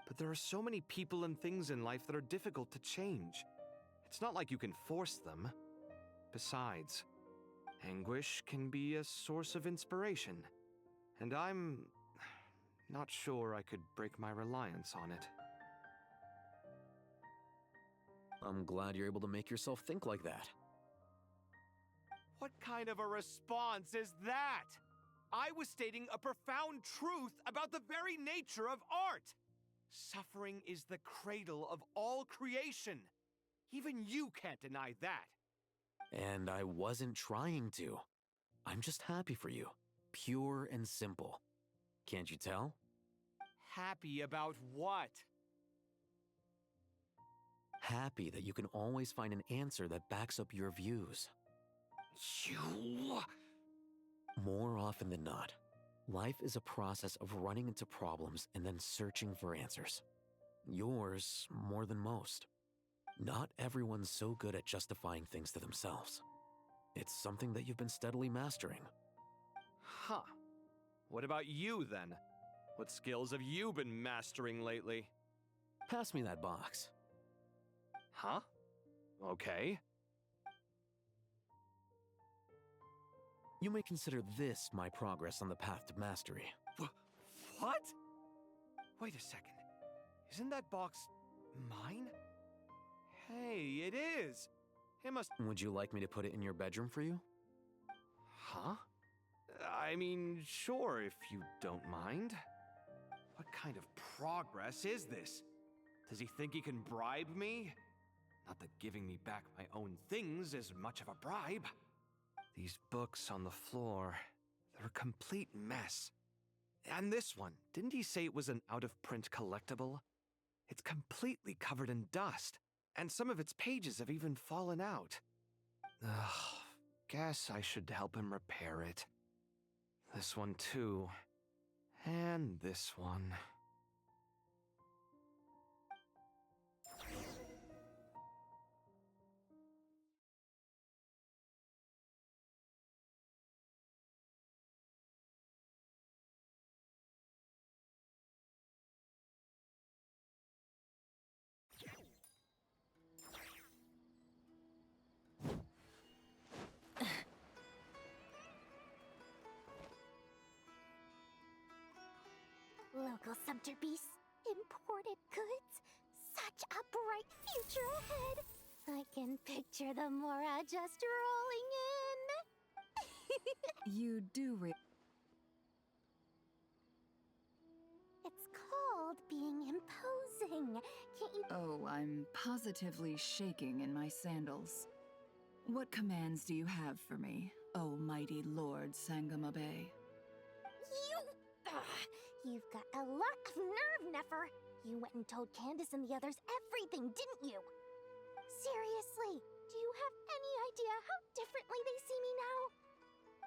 But there are so many people and things in life that are difficult to change. It's not like you can force them. Besides, anguish can be a source of inspiration. And I'm not sure I could break my reliance on it. I'm glad you're able to make yourself think like that. What kind of a response is that? I was stating a profound truth about the very nature of art. Suffering is the cradle of all creation. Even you can't deny that. And I wasn't trying to. I'm just happy for you. Pure and simple. Can't you tell? Happy about what? Happy that you can always find an answer that backs up your views. You... More often than not, life is a process of running into problems and then searching for answers. Yours more than most. Not everyone's so good at justifying things to themselves. It's something that you've been steadily mastering. Huh. What about you, then? What skills have you been mastering lately? Pass me that box. Huh? Okay. You may consider this my progress on the path to mastery. What? Wait a second. Isn't that box mine? Hey, it is! It must... Would you like me to put it in your bedroom for you? Huh? I mean, sure, if you don't mind. What kind of progress is this? Does he think he can bribe me? Not that giving me back my own things is much of a bribe. These books on the floor, they're a complete mess. And this one, didn't he say it was an out-of-print collectible? It's completely covered in dust, and some of its pages have even fallen out. Ugh, guess I should help him repair it. This one too. And this one. Local subter beasts, imported goods. Such a bright future ahead. I can picture the Mora just rolling in. You do It's called being imposing. Can't you... Oh, I'm positively shaking in my sandals. What commands do you have for me, oh mighty Lord Sangama Bay? You've got a lot of nerve, Nefer. You went and told Candace and the others everything, didn't you? Seriously, do you have any idea how differently they see me now?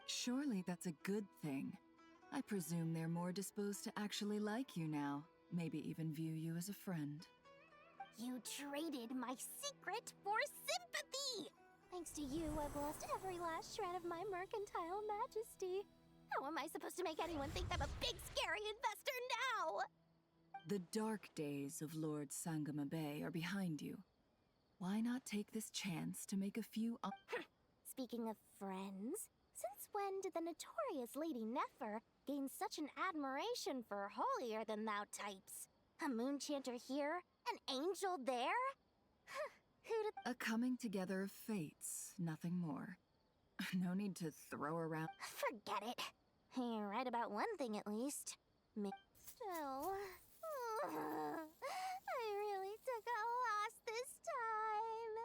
Surely that's a good thing. I presume they're more disposed to actually like you now, maybe even view you as a friend. You traded my secret for sympathy! Thanks to you, I've lost every last shred of my mercantile majesty. How am I supposed to make anyone think I'm a big, scary investor now? The dark days of Lord Sangama Bay are behind you. why not take this chance to make a few Speaking of friends, since when did the notorious Lady Nefer gain such an admiration for holier-than-thou types? A moon chanter here? An angel there? A coming together of fates, nothing more. No need to throw around. Forget it. You're right about one thing at least. Still, I really took a loss this time.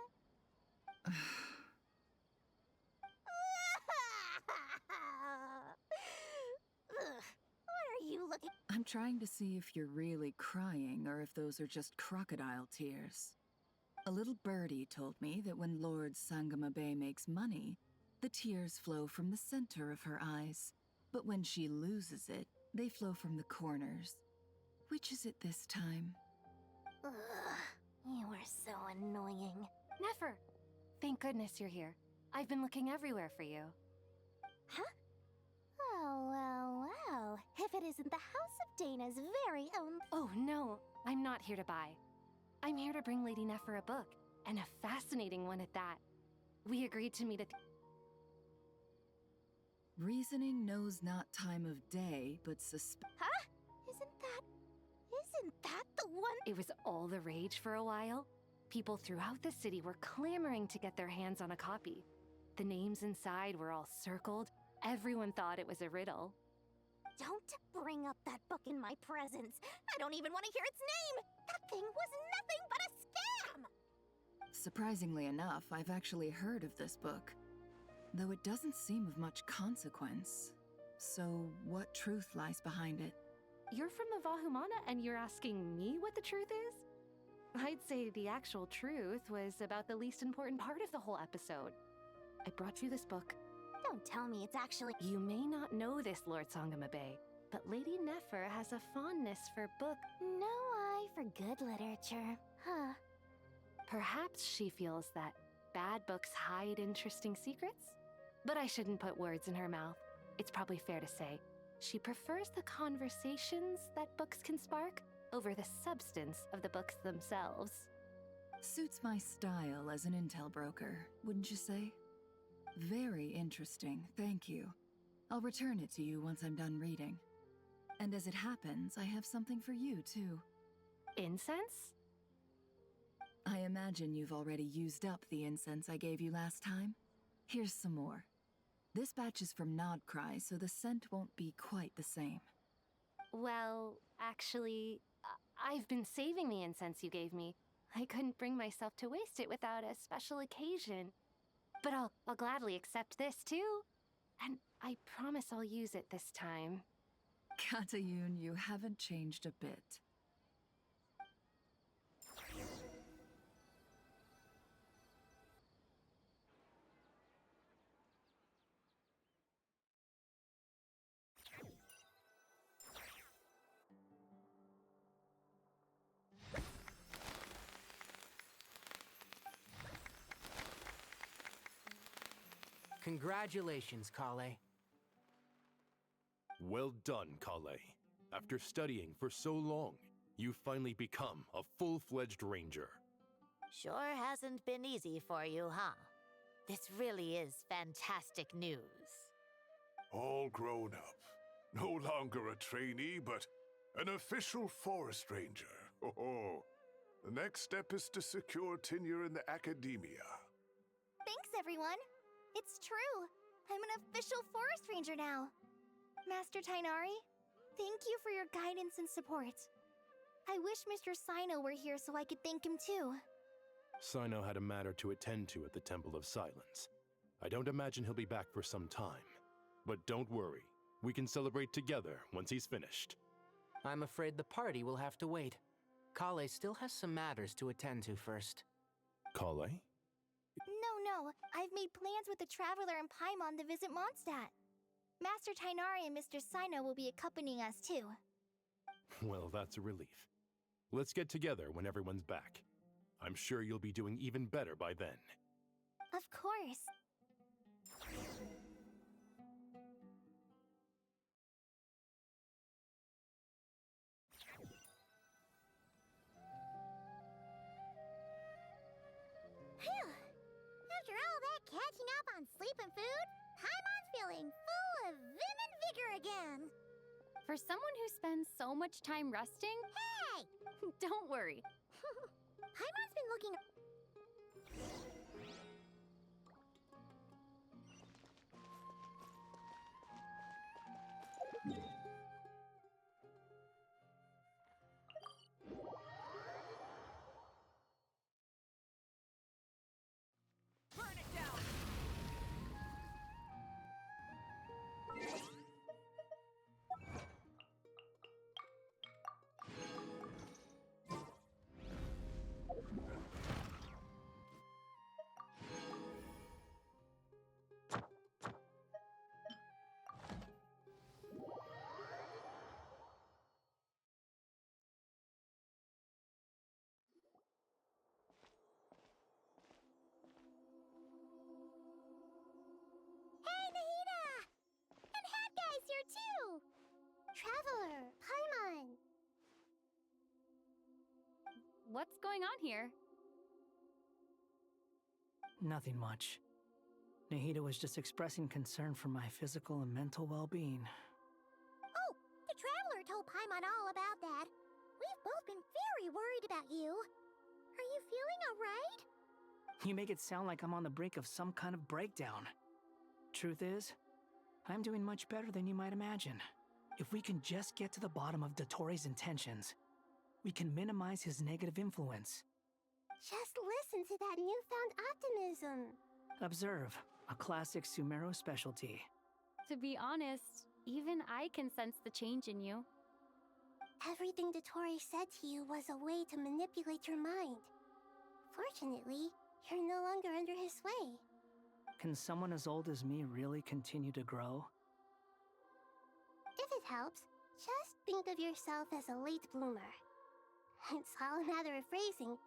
What are you looking? I'm trying to see if you're really crying or if those are just crocodile tears. A little birdie told me that when Lord Sangamabe makes money, the tears flow from the center of her eyes. But when she loses it, they flow from the corners. Which is it this time? Ugh, you are so annoying. Nefer! Thank goodness you're here. I've been looking everywhere for you. Huh? Oh, well. If it isn't the House of Dana's very own... Oh, no. I'm not here to buy. I'm here to bring Lady Nefer a book, and a fascinating one at that. We agreed to meet at... Reasoning knows not time of day, but Huh? Isn't that the one? It was all the rage for a while. People throughout the city were clamoring to get their hands on a copy. The names inside were all circled. Everyone thought it was a riddle. Don't bring up that book in my presence. I don't even want to hear its name. That thing was nothing but a scam. Surprisingly enough, I've actually heard of this book. Though it doesn't seem of much consequence. So, what truth lies behind it? You're from the Vahumana and you're asking me what the truth is? I'd say the actual truth was about the least important part of the whole episode. I brought you this book. Don't tell me it's actually... You may not know this, Lord Sangamabe, but Lady Nefer has a fondness for book. No eye for good literature. Huh. Perhaps she feels that bad books hide interesting secrets? But I shouldn't put words in her mouth. It's probably fair to say she prefers the conversations that books can spark over the substance of the books themselves. Suits my style as an intel broker, wouldn't you say? Very interesting, thank you. I'll return it to you once I'm done reading. And as it happens, I have something for you, too. Incense? I imagine you've already used up the incense I gave you last time. Here's some more. This batch is from Nodcry, so the scent won't be quite the same. Well, actually, I've been saving the incense you gave me. I couldn't bring myself to waste it without a special occasion. But I'll gladly accept this, too. And I promise I'll use it this time. Katayun, you haven't changed a bit. Congratulations, Kale. Well done, Kale. After studying for so long, you've finally become a full-fledged ranger. Sure hasn't been easy for you, huh? This really is fantastic news. All grown up. No longer a trainee, but an official forest ranger. Oh, the next step is to secure tenure in the academia. Thanks, everyone. It's true. I'm an official forest ranger now. Master Tainari, thank you for your guidance and support. I wish Mr. Sino were here so I could thank him too. Sino had a matter to attend to at the Temple of Silence. I don't imagine he'll be back for some time. But don't worry, we can celebrate together once he's finished. I'm afraid the party will have to wait. Kale still has some matters to attend to first. Kale? No. I've made plans with the Traveler and Paimon to visit Mondstadt. Master Tainari and Mr. Sino will be accompanying us too. Well, that's a relief. Let's get together when everyone's back. I'm sure you'll be doing even better by then. Of course. up on sleep and food, Paimon's feeling full of vim and vigor again. For someone who spends so much time resting, Hey! don't worry. Paimon's been looking... Burn it down! Hey, Nahida! And Hat Guy's here too! Traveler, Paimon! What's going on here? Nothing much. Nahida was just expressing concern for my physical and mental well-being. Oh, the Traveler told Paimon all about that. We've both been very worried about you. Are you feeling alright? You make it sound like I'm on the brink of some kind of breakdown. Truth is, I'm doing much better than you might imagine. If we can just get to the bottom of Dottoro's intentions, we can minimize his negative influence. Just listen to that newfound optimism. Observe, a classic Sumeru specialty. To be honest, even I can sense the change in you. Everything Dottore said to you was a way to manipulate your mind. Fortunately, you're no longer under his sway. Can someone as old as me really continue to grow? If it helps, just think of yourself as a late bloomer. It's all a matter of phrasing,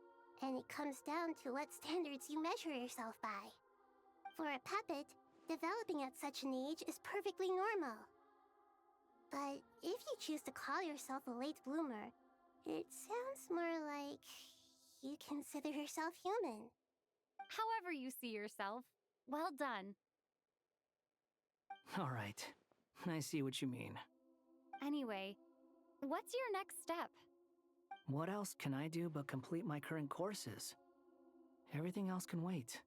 and it comes down to what standards you measure yourself by. For a puppet, developing at such an age is perfectly normal. But if you choose to call yourself a late bloomer, it sounds more like you consider yourself human. However you see yourself, well done. All right, I see what you mean. Anyway, what's your next step? What else can I do but complete my current courses? Everything else can wait.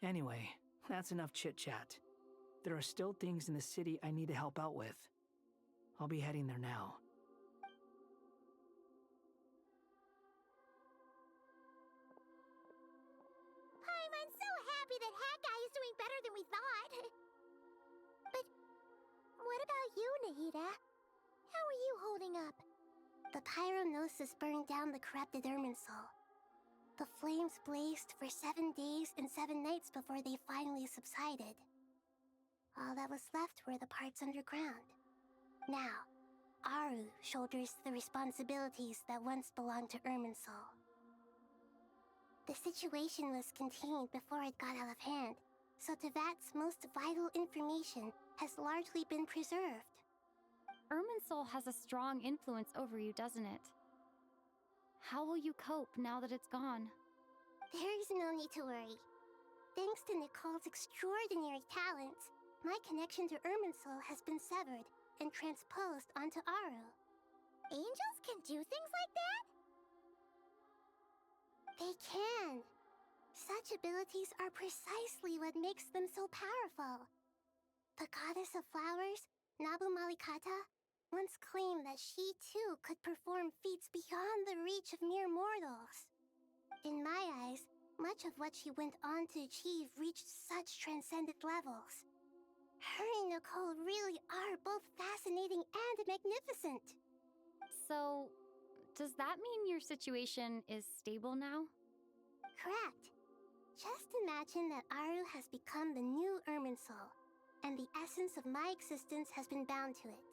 Anyway, that's enough chit-chat. There are still things in the city I need to help out with. I'll be heading there now. I'm so happy that Hat Guy is doing better than we thought. But what about you, Nahida? How are you holding up? The pyronosis burned down the corrupted Irminsul. The flames blazed for 7 days and 7 nights before they finally subsided. All that was left were the parts underground. Now, Aru shoulders the responsibilities that once belonged to Irminsul. The situation was contained before it got out of hand, so Tevat's most vital information has largely been preserved. Irminsul has a strong influence over you, doesn't it? How will you cope now that it's gone? There is no need to worry. Thanks to Nicole's extraordinary talents, my connection to Irminsul has been severed and transposed onto Aru. Angels can do things like that? They can. Such abilities are precisely what makes them so powerful. The goddess of flowers, Nabu Malikata, once claimed that she too could perform feats beyond the reach of mere mortals. In my eyes, much of what she went on to achieve reached such transcendent levels. Her and Nicole really are both fascinating and magnificent. So, does that mean your situation is stable now? Correct. Just imagine that Aru has become the new Irminsul, and the essence of my existence has been bound to it.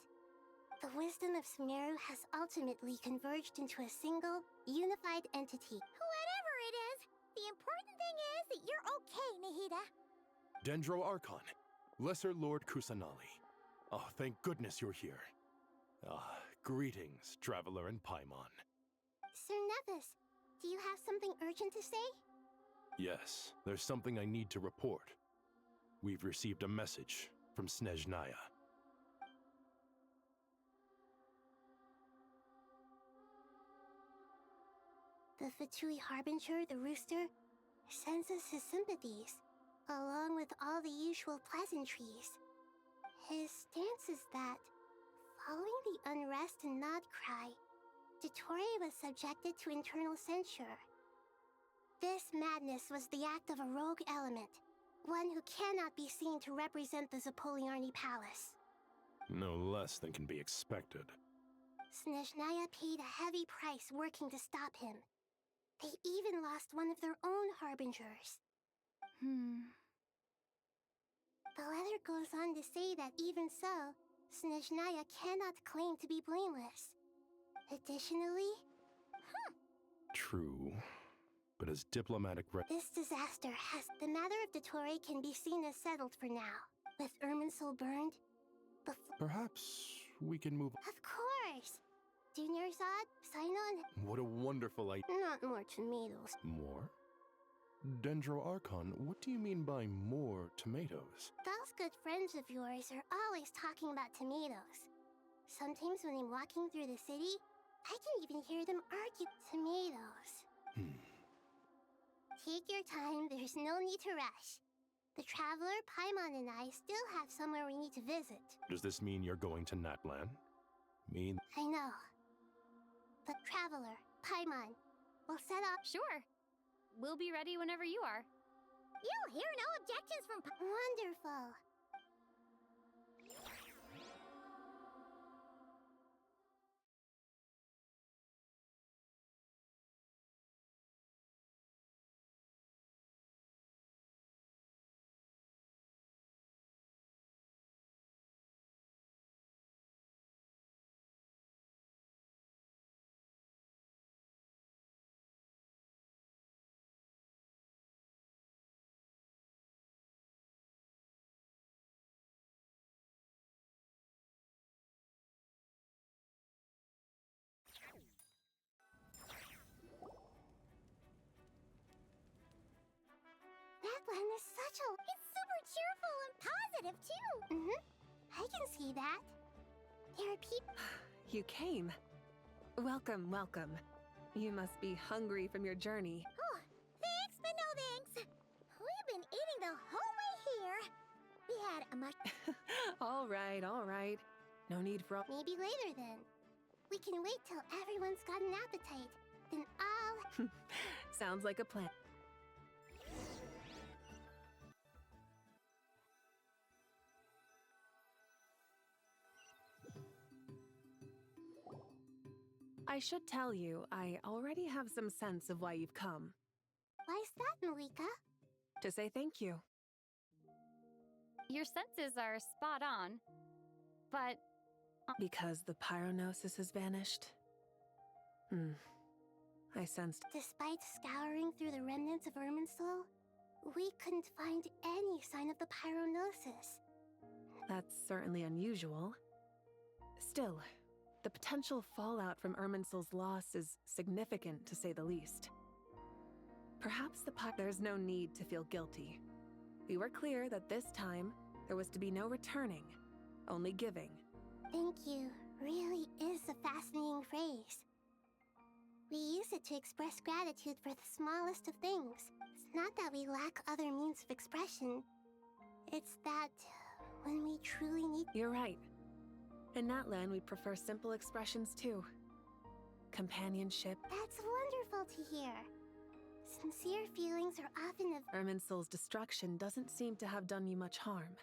The wisdom of Sumeru has ultimately converged into a single, unified entity. Whatever it is, the important thing is that you're okay, Nahida. Dendro Archon, Lesser Lord Kusanali. Oh, thank goodness you're here. Greetings, Traveler and Paimon. Sir Nevis, do you have something urgent to say? Yes, there's something I need to report. We've received a message from Snezhnaya. The Fatui Harbinger, the rooster, sends us his sympathies, along with all the usual pleasantries. His stance is that, following the unrest and Nod cry, Dottore was subjected to internal censure. This madness was the act of a rogue element, one who cannot be seen to represent the Zapoliarni Palace. No less than can be expected. Snezhnaya paid a heavy price working to stop him. They even lost one of their own harbingers. The letter goes on to say that even so, Snezhnaya cannot claim to be blameless. Additionally, True, but as diplomatic this disaster has... The matter of Dottore can be seen as settled for now. With Irminsul burned, Perhaps we can move... Of course! Dunyarzad, Sinon... What a wonderful idea. Not more tomatoes. More? Dendro Archon, what do you mean by more tomatoes? Those good friends of yours are always talking about tomatoes. Sometimes when I'm walking through the city, I can even hear them argue tomatoes. Take your time, there's no need to rush. The Traveler, Paimon, and I still have somewhere we need to visit. Does this mean you're going to Natlan? I know. The Traveler, Paimon, we'll set up... Sure. We'll be ready whenever you are. You'll hear no objections from... Wonderful. Natlan is such a... It's super cheerful and positive, too. I can see that. There are people... You came. Welcome, welcome. You must be hungry from your journey. Oh, thanks, but no thanks. We've been eating the whole way here. We had a much... All right. No need for... Maybe later, then. We can wait till everyone's got an appetite. Then I'll... Sounds like a plan. I should tell you, I already have some sense of why you've come. Why's that, Malika? To say thank you. Your senses are spot on, but... Because the pyronosis has vanished? I sensed... Despite scouring through the remnants of Irminsul, we couldn't find any sign of the pyronosis. That's certainly unusual. Still, the potential fallout from Irminsul's loss is significant, to say the least. Perhaps there's no need to feel guilty. We were clear that this time, there was to be no returning, only giving. Thank you really is a fascinating phrase. We use it to express gratitude for the smallest of things. It's not that we lack other means of expression. It's that when we truly need... You're right. In Natlan, we prefer simple expressions too. Companionship. That's wonderful to hear. Sincere feelings are often of... Irminsul's destruction doesn't seem to have done you much harm.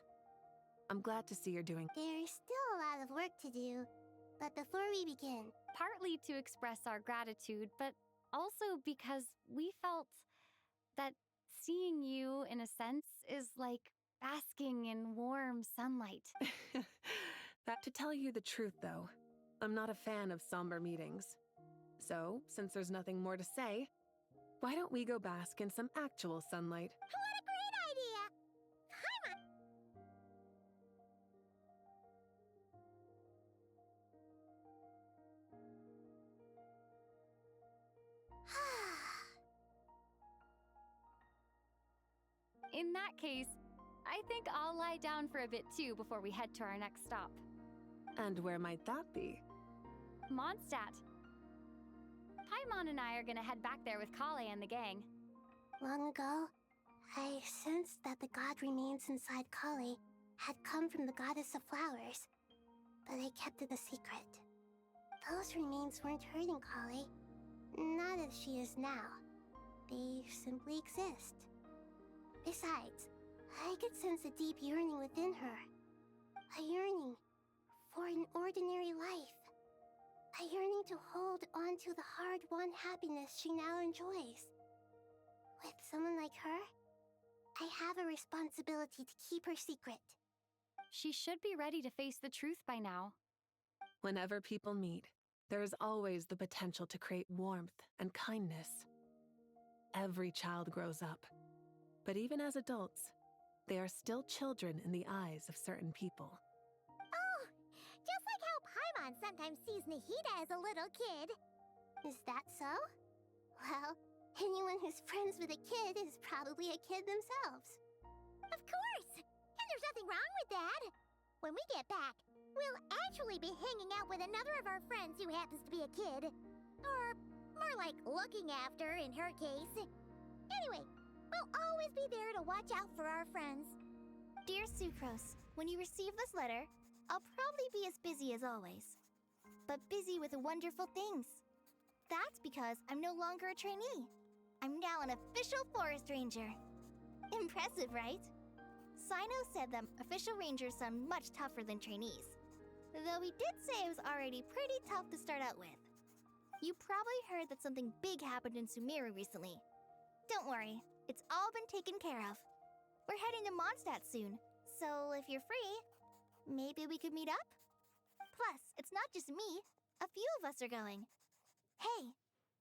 I'm glad to see you're doing... There's still a lot of work to do, but before we begin... Partly to express our gratitude, but also because we felt that seeing you, in a sense, is like basking in warm sunlight. To tell you the truth, though, I'm not a fan of somber meetings. So, since there's nothing more to say, why don't we go bask in some actual sunlight? What a great idea! In that case, I think I'll lie down for a bit too before we head to our next stop. And where might that be? Mondstadt. Paimon and I are gonna head back there with Kale and the gang. Long ago, I sensed that the god remains inside Kali had come from the goddess of flowers, but I kept it a secret. Those remains weren't hurting Kali, not as she is now. They simply exist. Besides, I could sense a deep yearning within her. A yearning for an ordinary life. A yearning to hold on to the hard-won happiness she now enjoys. With someone like her, I have a responsibility to keep her secret. She should be ready to face the truth by now. Whenever people meet, there is always the potential to create warmth and kindness. Every child grows up, but even as adults, they are still children in the eyes of certain people. Oh, just like how Paimon sometimes sees Nahida as a little kid. Is that so? Well, anyone who's friends with a kid is probably a kid themselves. Of course! And there's nothing wrong with that. When we get back, we'll actually be hanging out with another of our friends who happens to be a kid. Or more like looking after, in her case. Anyway, we'll always be there to watch out for our friends. Dear Sucrose, when you receive this letter, I'll probably be as busy as always. But busy with wonderful things. That's because I'm no longer a trainee. I'm now an official forest ranger. Impressive, right? Sino said that official rangers sound much tougher than trainees. Though he did say it was already pretty tough to start out with. You probably heard that something big happened in Sumeru recently. Don't worry, it's all been taken care of. We're heading to Mondstadt soon, so if you're free, maybe we could meet up? Plus, it's not just me. A few of us are going. Hey,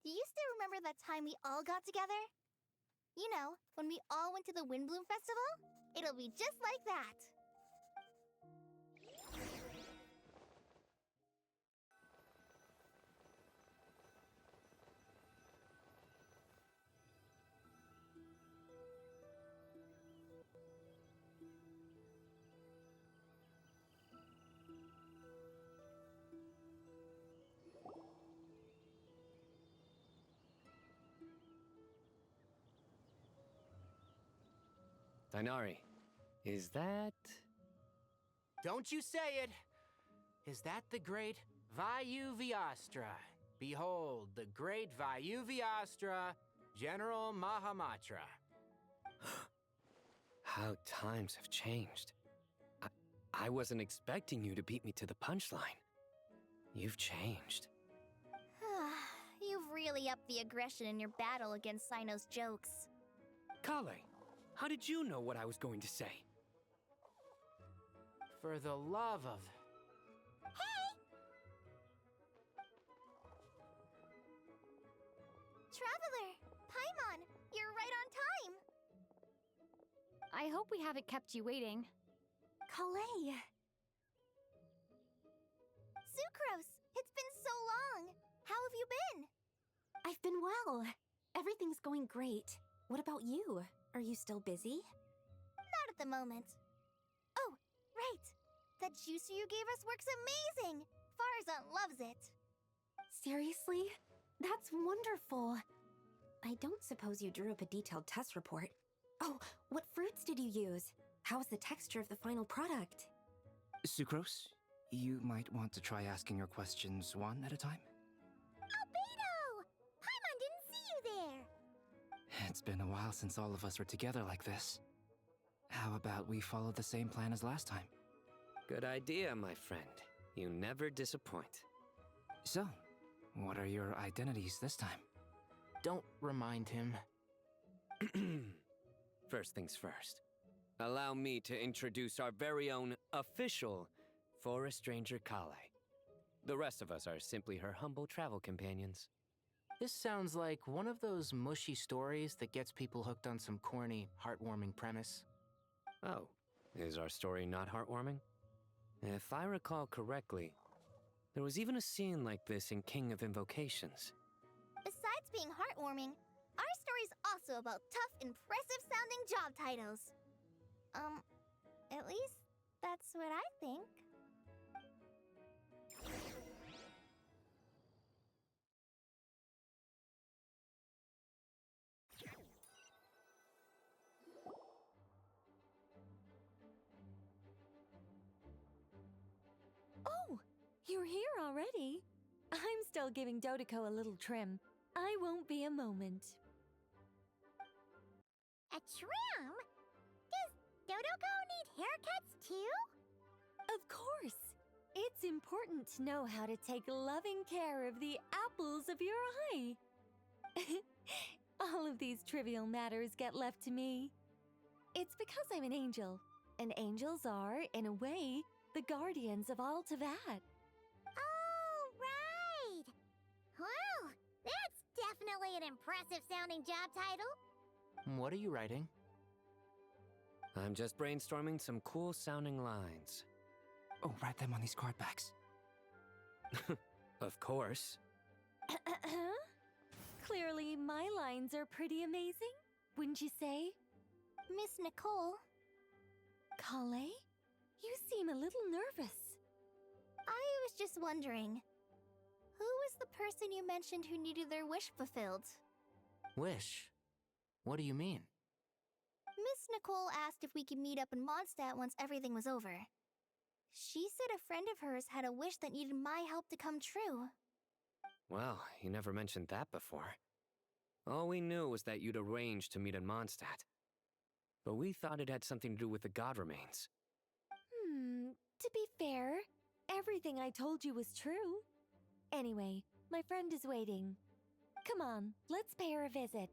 do you still remember that time we all got together? You know, when we all went to the Windbloom Festival? It'll be just like that. Dainari, is that... Don't you say it! Is that the great Vayuvyastra? Behold, the great Vayuvyastra, General Mahamatra. How times have changed. I wasn't expecting you to beat me to the punchline. You've changed. You've really upped the aggression in your battle against Sino's jokes. Kale, how did you know what I was going to say? For the love of... Hey! Traveler! Paimon, you're right on time! I hope we haven't kept you waiting. Kale! Sucrose, it's been so long! How have you been? I've been well. Everything's going great. What about you? Are you still busy? Not at the moment. Oh, right! That juicer you gave us works amazing! Farzan loves it! Seriously? That's wonderful. I don't suppose you drew up a detailed test report. Oh, what fruits did you use? How's the texture of the final product? Sucrose, you might want to try asking your questions one at a time. Albedo! Paimon didn't see you there! It's been a while since all of us were together like this. How about we follow the same plan as last time? Good idea, my friend. You never disappoint. So, what are your identities this time? Don't remind him. First things first. Allow me to introduce our very own official Forest Ranger Kale. The rest of us are simply her humble travel companions. This sounds like one of those mushy stories that gets people hooked on some corny, heartwarming premise. Oh, is our story not heartwarming? If I recall correctly, there was even a scene like this in King of Invocations. Besides being heartwarming, our story's also about tough, impressive-sounding job titles. At least that's what I think. Oh, you're here already. I'm still giving Dodiko a little trim. I won't be a moment. A trim? Does Dodoko need haircuts too? Of course. It's important to know how to take loving care of the apples of your eye. All of these trivial matters get left to me. It's because I'm an angel, and angels are, in a way, the guardians of all Teyvat. Oh, right! Well, that's definitely an impressive sounding job title. What are you writing? I'm just brainstorming some cool sounding lines. Oh, write them on these card backs. Of course. Clearly, my lines are pretty amazing, wouldn't you say? Miss Nicole. Kale? You seem a little nervous. I was just wondering, who was the person you mentioned who needed their wish fulfilled? Wish? What do you mean? Miss Nicole asked if we could meet up in Mondstadt once everything was over. She said a friend of hers had a wish that needed my help to come true. Well, you never mentioned that before. All we knew was that you'd arranged to meet in Mondstadt. But we thought it had something to do with the god remains. To be fair, everything I told you was true. Anyway, my friend is waiting. Come on, let's pay her a visit.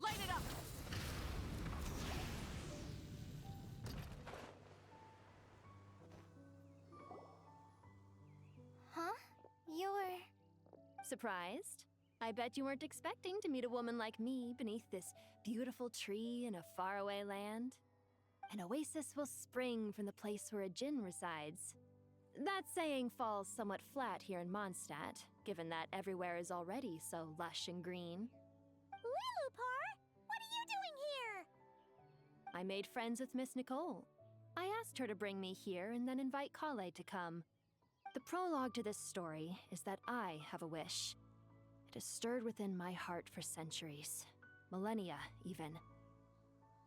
Light it up! Huh? You're... Surprised? I bet you weren't expecting to meet a woman like me beneath this beautiful tree in a faraway land. An oasis will spring from the place where a djinn resides. That saying falls somewhat flat here in Mondstadt, given that everywhere is already so lush and green. Lilupar, what are you doing here? I made friends with Miss Nicole. I asked her to bring me here and then invite Kale to come. The prologue to this story is that I have a wish. It has stirred within my heart for centuries, millennia even.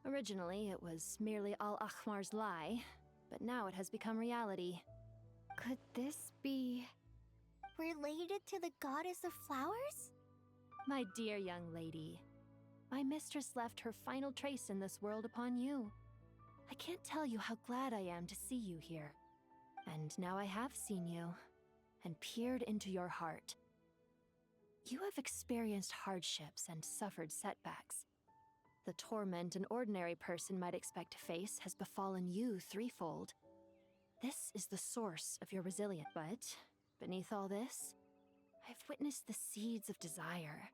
Originally, it was merely Al-Akhmar's lie, but now it has become reality. Could this be... related to the goddess of flowers? My dear young lady, my mistress left her final trace in this world upon you. I can't tell you how glad I am to see you here. And now I have seen you, and peered into your heart. You have experienced hardships and suffered setbacks. The torment an ordinary person might expect to face has befallen you threefold. This is the source of your resilience, but beneath all this, I've witnessed the seeds of desire.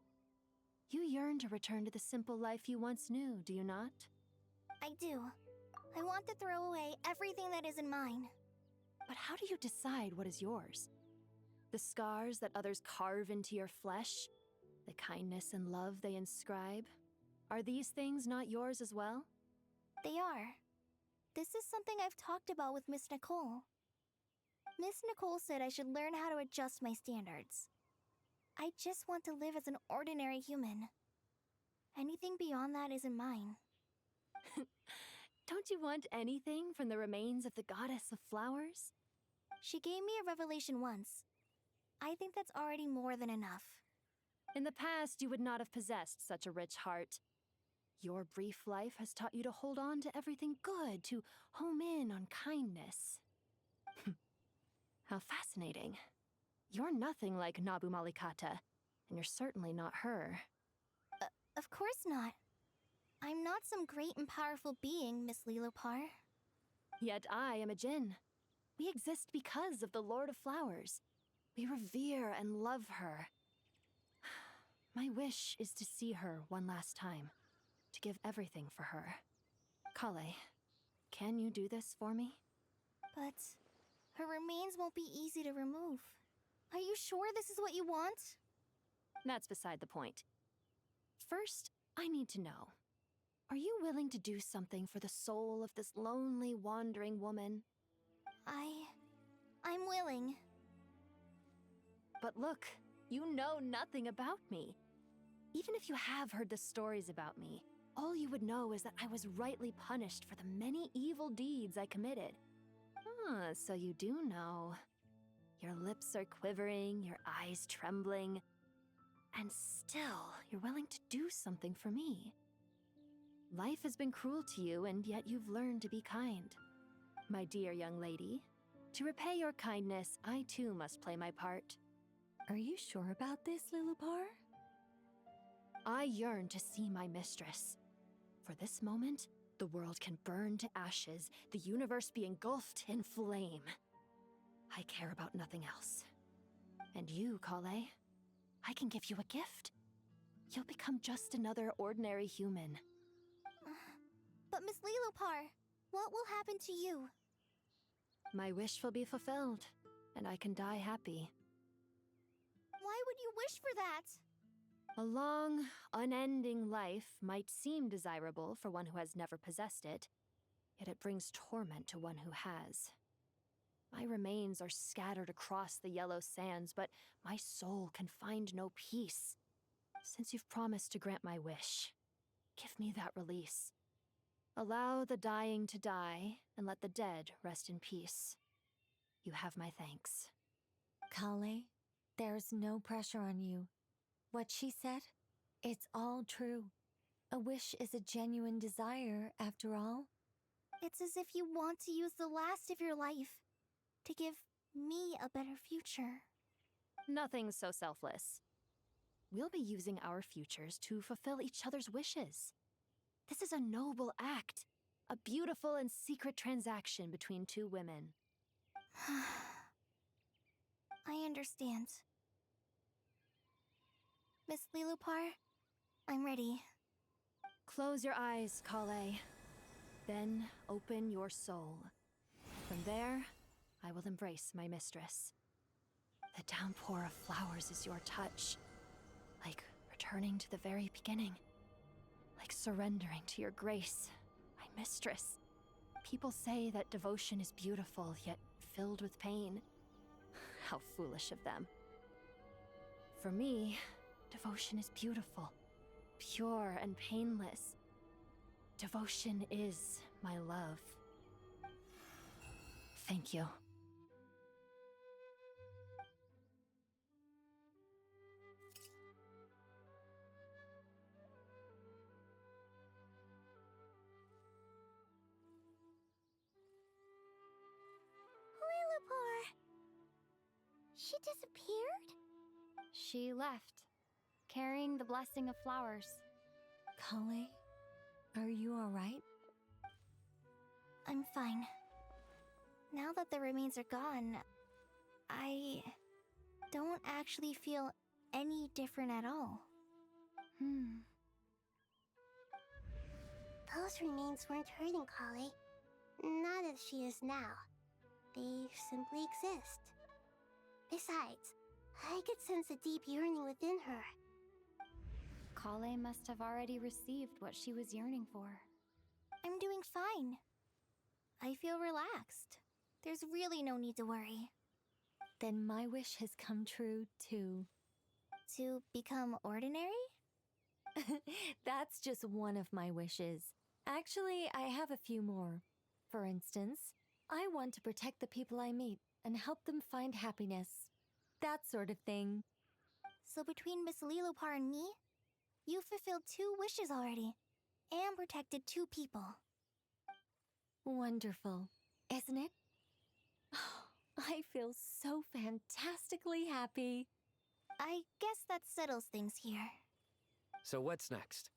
You yearn to return to the simple life you once knew, do you not? I do. I want to throw away everything that isn't mine. But how do you decide what is yours? The scars that others carve into your flesh? The kindness and love they inscribe? Are these things not yours as well? They are. This is something I've talked about with Miss Nicole. Miss Nicole said I should learn how to adjust my standards. I just want to live as an ordinary human. Anything beyond that isn't mine. Don't you want anything from the remains of the goddess of flowers? She gave me a revelation once. I think that's already more than enough. In the past, you would not have possessed such a rich heart. Your brief life has taught you to hold on to everything good, to home in on kindness. How fascinating. You're nothing like Nabu Malikata, and you're certainly not her. Of course not. I'm not some great and powerful being, Miss Lilopar. Yet I am a djinn. We exist because of the Lord of Flowers. We revere and love her. My wish is to see her one last time, to give everything for her. Kale, Can you do this for me? But her remains won't be easy to remove. Are you sure this is what you want? That's beside the point. First, I need to know. Are you willing to do something for the soul of this lonely, wandering woman? I'm willing. But look, you know nothing about me. Even if you have heard the stories about me, all you would know is that I was rightly punished for the many evil deeds I committed. Ah, so you do know. Your lips are quivering, your eyes trembling, and still you're willing to do something for me. Life has been cruel to you, and yet you've learned to be kind. My dear young lady, to repay your kindness, I too must play my part. Are you sure about this, Lilipar? I yearn to see my mistress. For this moment, the world can burn to ashes, the universe be engulfed in flame. I care about nothing else. And you, Kale, I can give you a gift. You'll become just another ordinary human. But Miss Lilopar, what will happen to you? My wish will be fulfilled, and I can die happy. Why would you wish for that? A long, unending life might seem desirable for one who has never possessed it, yet it brings torment to one who has. My remains are scattered across the yellow sands, but my soul can find no peace. Since you've promised to grant my wish, give me that release. Allow the dying to die, and let the dead rest in peace. You have my thanks. Kale, there's no pressure on you. What she said, it's all true. A wish is a genuine desire, after all. It's as if you want to use the last of your life to give me a better future. Nothing so selfless. We'll be using our futures to fulfill each other's wishes. This is a noble act, a beautiful and secret transaction between two women. I understand. Miss Lilopar, I'm ready. Close your eyes, Kale. Then open your soul. From there, I will embrace my mistress. The downpour of flowers is your touch, like returning to the very beginning. Like surrendering to your grace, my mistress. People say that devotion is beautiful, yet filled with pain. How foolish of them. For me, devotion is beautiful, pure and painless. Devotion is my love. Thank you. Lilipar! She disappeared? She left, carrying the blessing of flowers. Kale, are you alright? I'm fine. Now that the remains are gone, I don't actually feel any different at all. Those remains weren't hurting Kale. Not as she is now. They simply exist. Besides, I could sense a deep yearning within her. Kale must have already received what she was yearning for. I'm doing fine. I feel relaxed. There's really no need to worry. Then my wish has come true, too. To become ordinary? That's just one of my wishes. Actually, I have a few more. For instance, I want to protect the people I meet and help them find happiness. That sort of thing. So between Miss Lilopar and me, you've fulfilled 2 wishes already, and protected 2 people. Wonderful, isn't it? I feel so fantastically happy. I guess that settles things here. So what's next?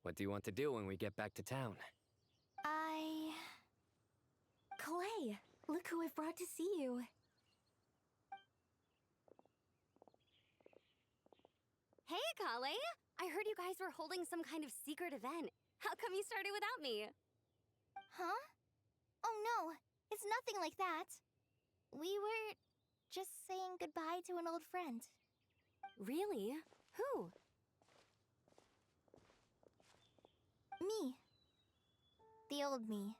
What do you want to do when we get back to town? Clay, look who I've brought to see you. Hey, Kale! I heard you guys were holding some kind of secret event. How come you started without me? Huh? Oh no, it's nothing like that. We were just saying goodbye to an old friend. Really? Who? Me. The old me.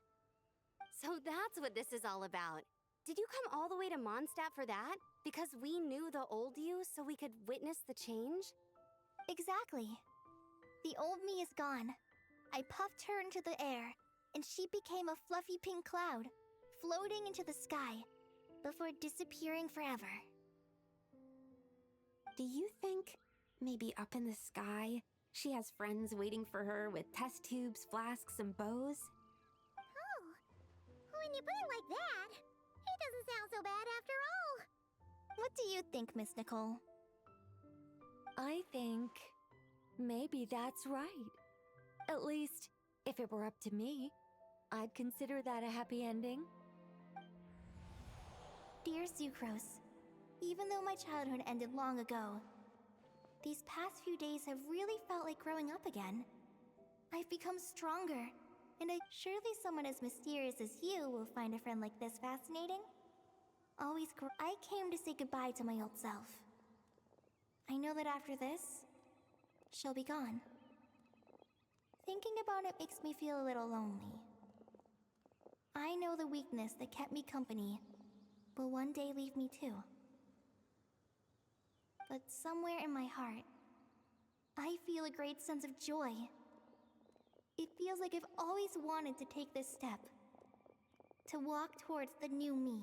So that's what this is all about. Did you come all the way to Mondstadt for that? Because we knew the old you so we could witness the change? Exactly. The old me is gone. I puffed her into the air, and she became a fluffy pink cloud, floating into the sky, before disappearing forever. Do you think, maybe up in the sky, she has friends waiting for her with test tubes, flasks, and bows? Oh, when you put it like that, it doesn't sound so bad after all. What do you think, Miss Nicole? I think maybe that's right. At least, if it were up to me, I'd consider that a happy ending. Dear Sucrose, even though my childhood ended long ago, these past few days have really felt like growing up again. I've become stronger, and surely someone as mysterious as you will find a friend like this fascinating. I came to say goodbye to my old self. I know that after this, she'll be gone. Thinking about it makes me feel a little lonely. I know the weakness that kept me company will one day leave me too. But somewhere in my heart, I feel a great sense of joy. It feels like I've always wanted to take this step, to walk towards the new me.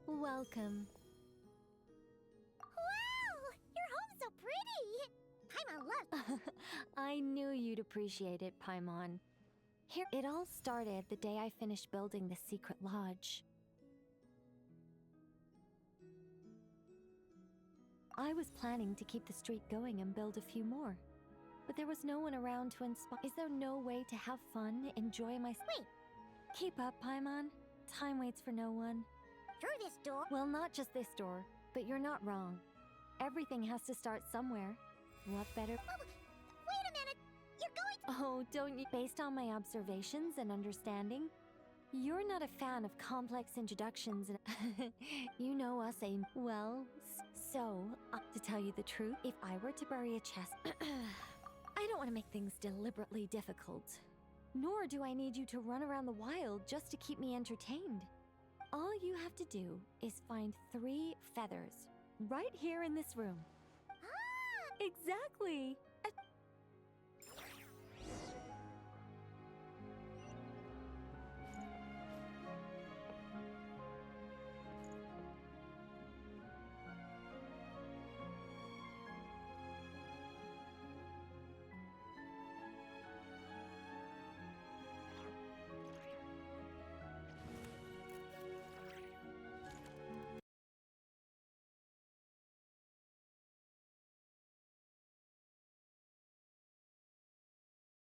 Welcome. Wow! Your home's so pretty! Paimon loves I knew you'd appreciate it, Paimon. Here, it all started the day I finished building the secret lodge. I was planning to keep the streak going and build a few more, but there was no one around to inspire. Is there no way to have fun, enjoy my— Wait! Keep up, Paimon. Time waits for no one. Through this door? Well, not just this door, but you're not wrong. Everything has to start somewhere. What better— Wait a minute! You're going to— Oh, don't you— Based on my observations and understanding, you're not a fan of complex introductions and you know us aim— Well, to tell you the truth, if I were to bury a chest— I don't want to make things deliberately difficult. Nor do I need you to run around the wild just to keep me entertained. All you have to do is find 3 feathers right here in this room. Ah! Exactly!